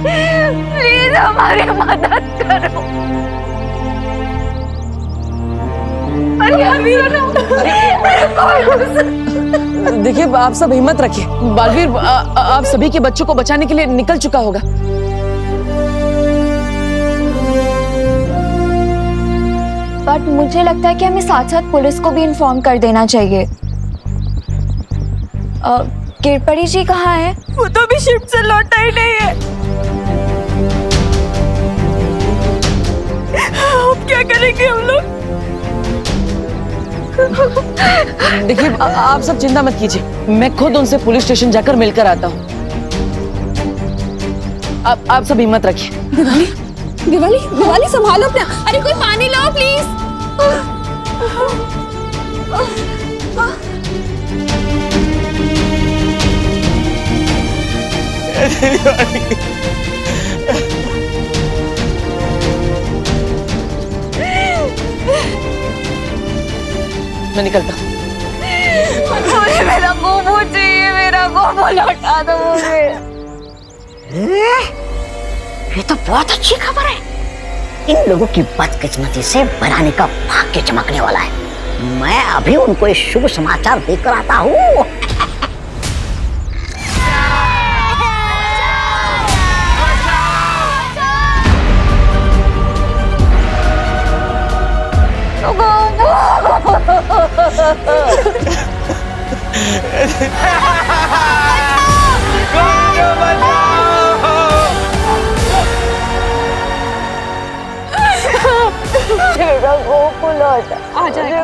प्लीज हमारी मदद करो। देखिए, आप सब हिम्मत रखिए। बालवीर आप सभी के बच्चों को बचाने के लिए निकल चुका होगा। बट मुझे लगता है कि हमें साथ साथ पुलिस को भी इन्फॉर्म कर देना चाहिए। किरपरी जी कहाँ है? वो तो अभी शिफ्ट से लौटा ही नहीं है। अब क्या करेंगे हम लोग? देखिए आप सब चिंता मत कीजिए, मैं खुद उनसे पुलिस स्टेशन जाकर मिलकर आता हूँ। आप सब हिम्मत रखिए। दिवाली दिवाली दिवाली संभालो अपना। अरे कोई पानी लाओ प्लीज। मैं निकलता हूँ। मुझे मेरा गोबो चाहिए, मेरा गोबो लौटा दो मुझे। ये तो बहुत अच्छी खबर है। इन लोगों की बदकिस्मती से भरानी का भाग्य चमकने वाला है। मैं अभी उनको ये शुभ समाचार देकर आता हूँ। मेरा गोपू लौटा। आ जाएगा।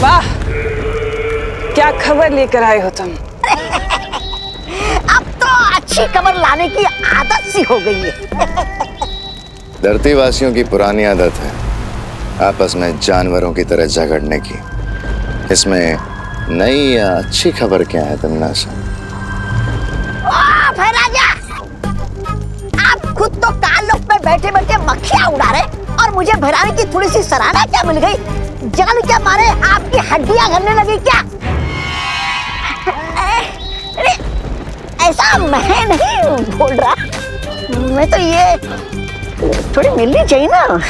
वाह, क्या खबर लेकर आए हो तुम? अब तो अच्छी खबर लाने की आदत सी हो गई है। धरती वासियों की पुरानी आदत है आपस में जानवरों की तरह झगड़ने की। इसमें नई या अच्छी खबर क्या है तमन्नासा? राजा, आप खुद तो कालों पे बैठे बैठे मक्खियां उड़ा रहे और मुझे भराने की थोड़ी सी सराहना क्या मिल गई? जान क्या मारे आपकी हड्डियां गलने लगी क्या? अरे ऐसा मैं नहीं बोल रहा, मैं तो ये थोड़ी मिलनी चाहिए ना।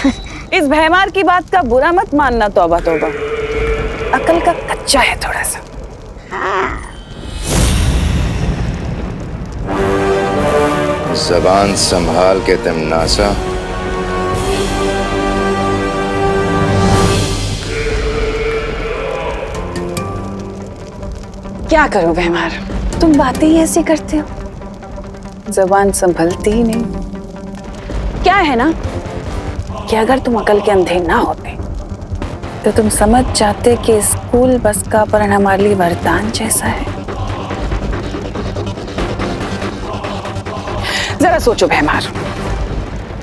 इस भैमार की बात का बुरा मत मानना, तौबा तौबा, अकल का कच्चा है थोड़ा सा। जबान संभाल के तमन्नासा। क्या करूं भैमार, तुम बातें ही ऐसी करते हो, जबान संभलती ही नहीं। क्या है ना कि अगर तुम अकल के अंधे ना होते तो तुम समझ जाते कि स्कूल बस का अपहरण हमारे लिए वरदान जैसा है। जरा सोचो भैमार,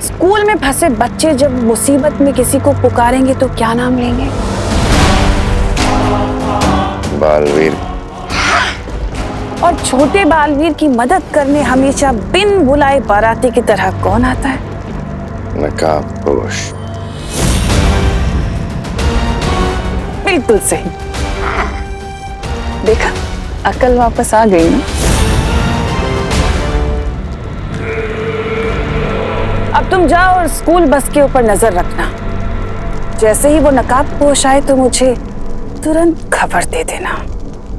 स्कूल में फंसे बच्चे जब मुसीबत में किसी को पुकारेंगे तो क्या नाम लेंगे? बालवीर। और छोटे बालवीर की मदद करने हमेशा बिन बुलाए बाराती की तरह कौन आता है? नकाबपोश। बिल्कुल सही। देखा, अकल वापस आ गई ना। अब तुम जाओ और स्कूल बस के ऊपर नजर रखना। जैसे ही वो नकाबपोश आए तो मुझे तुरंत खबर दे देना।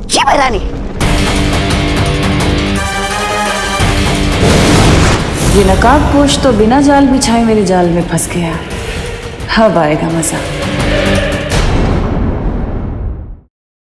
जी भैरानी। ये नकाबपोश तो बिना जाल बिछाए मेरे जाल में फंस गया। अब आएगा मजा।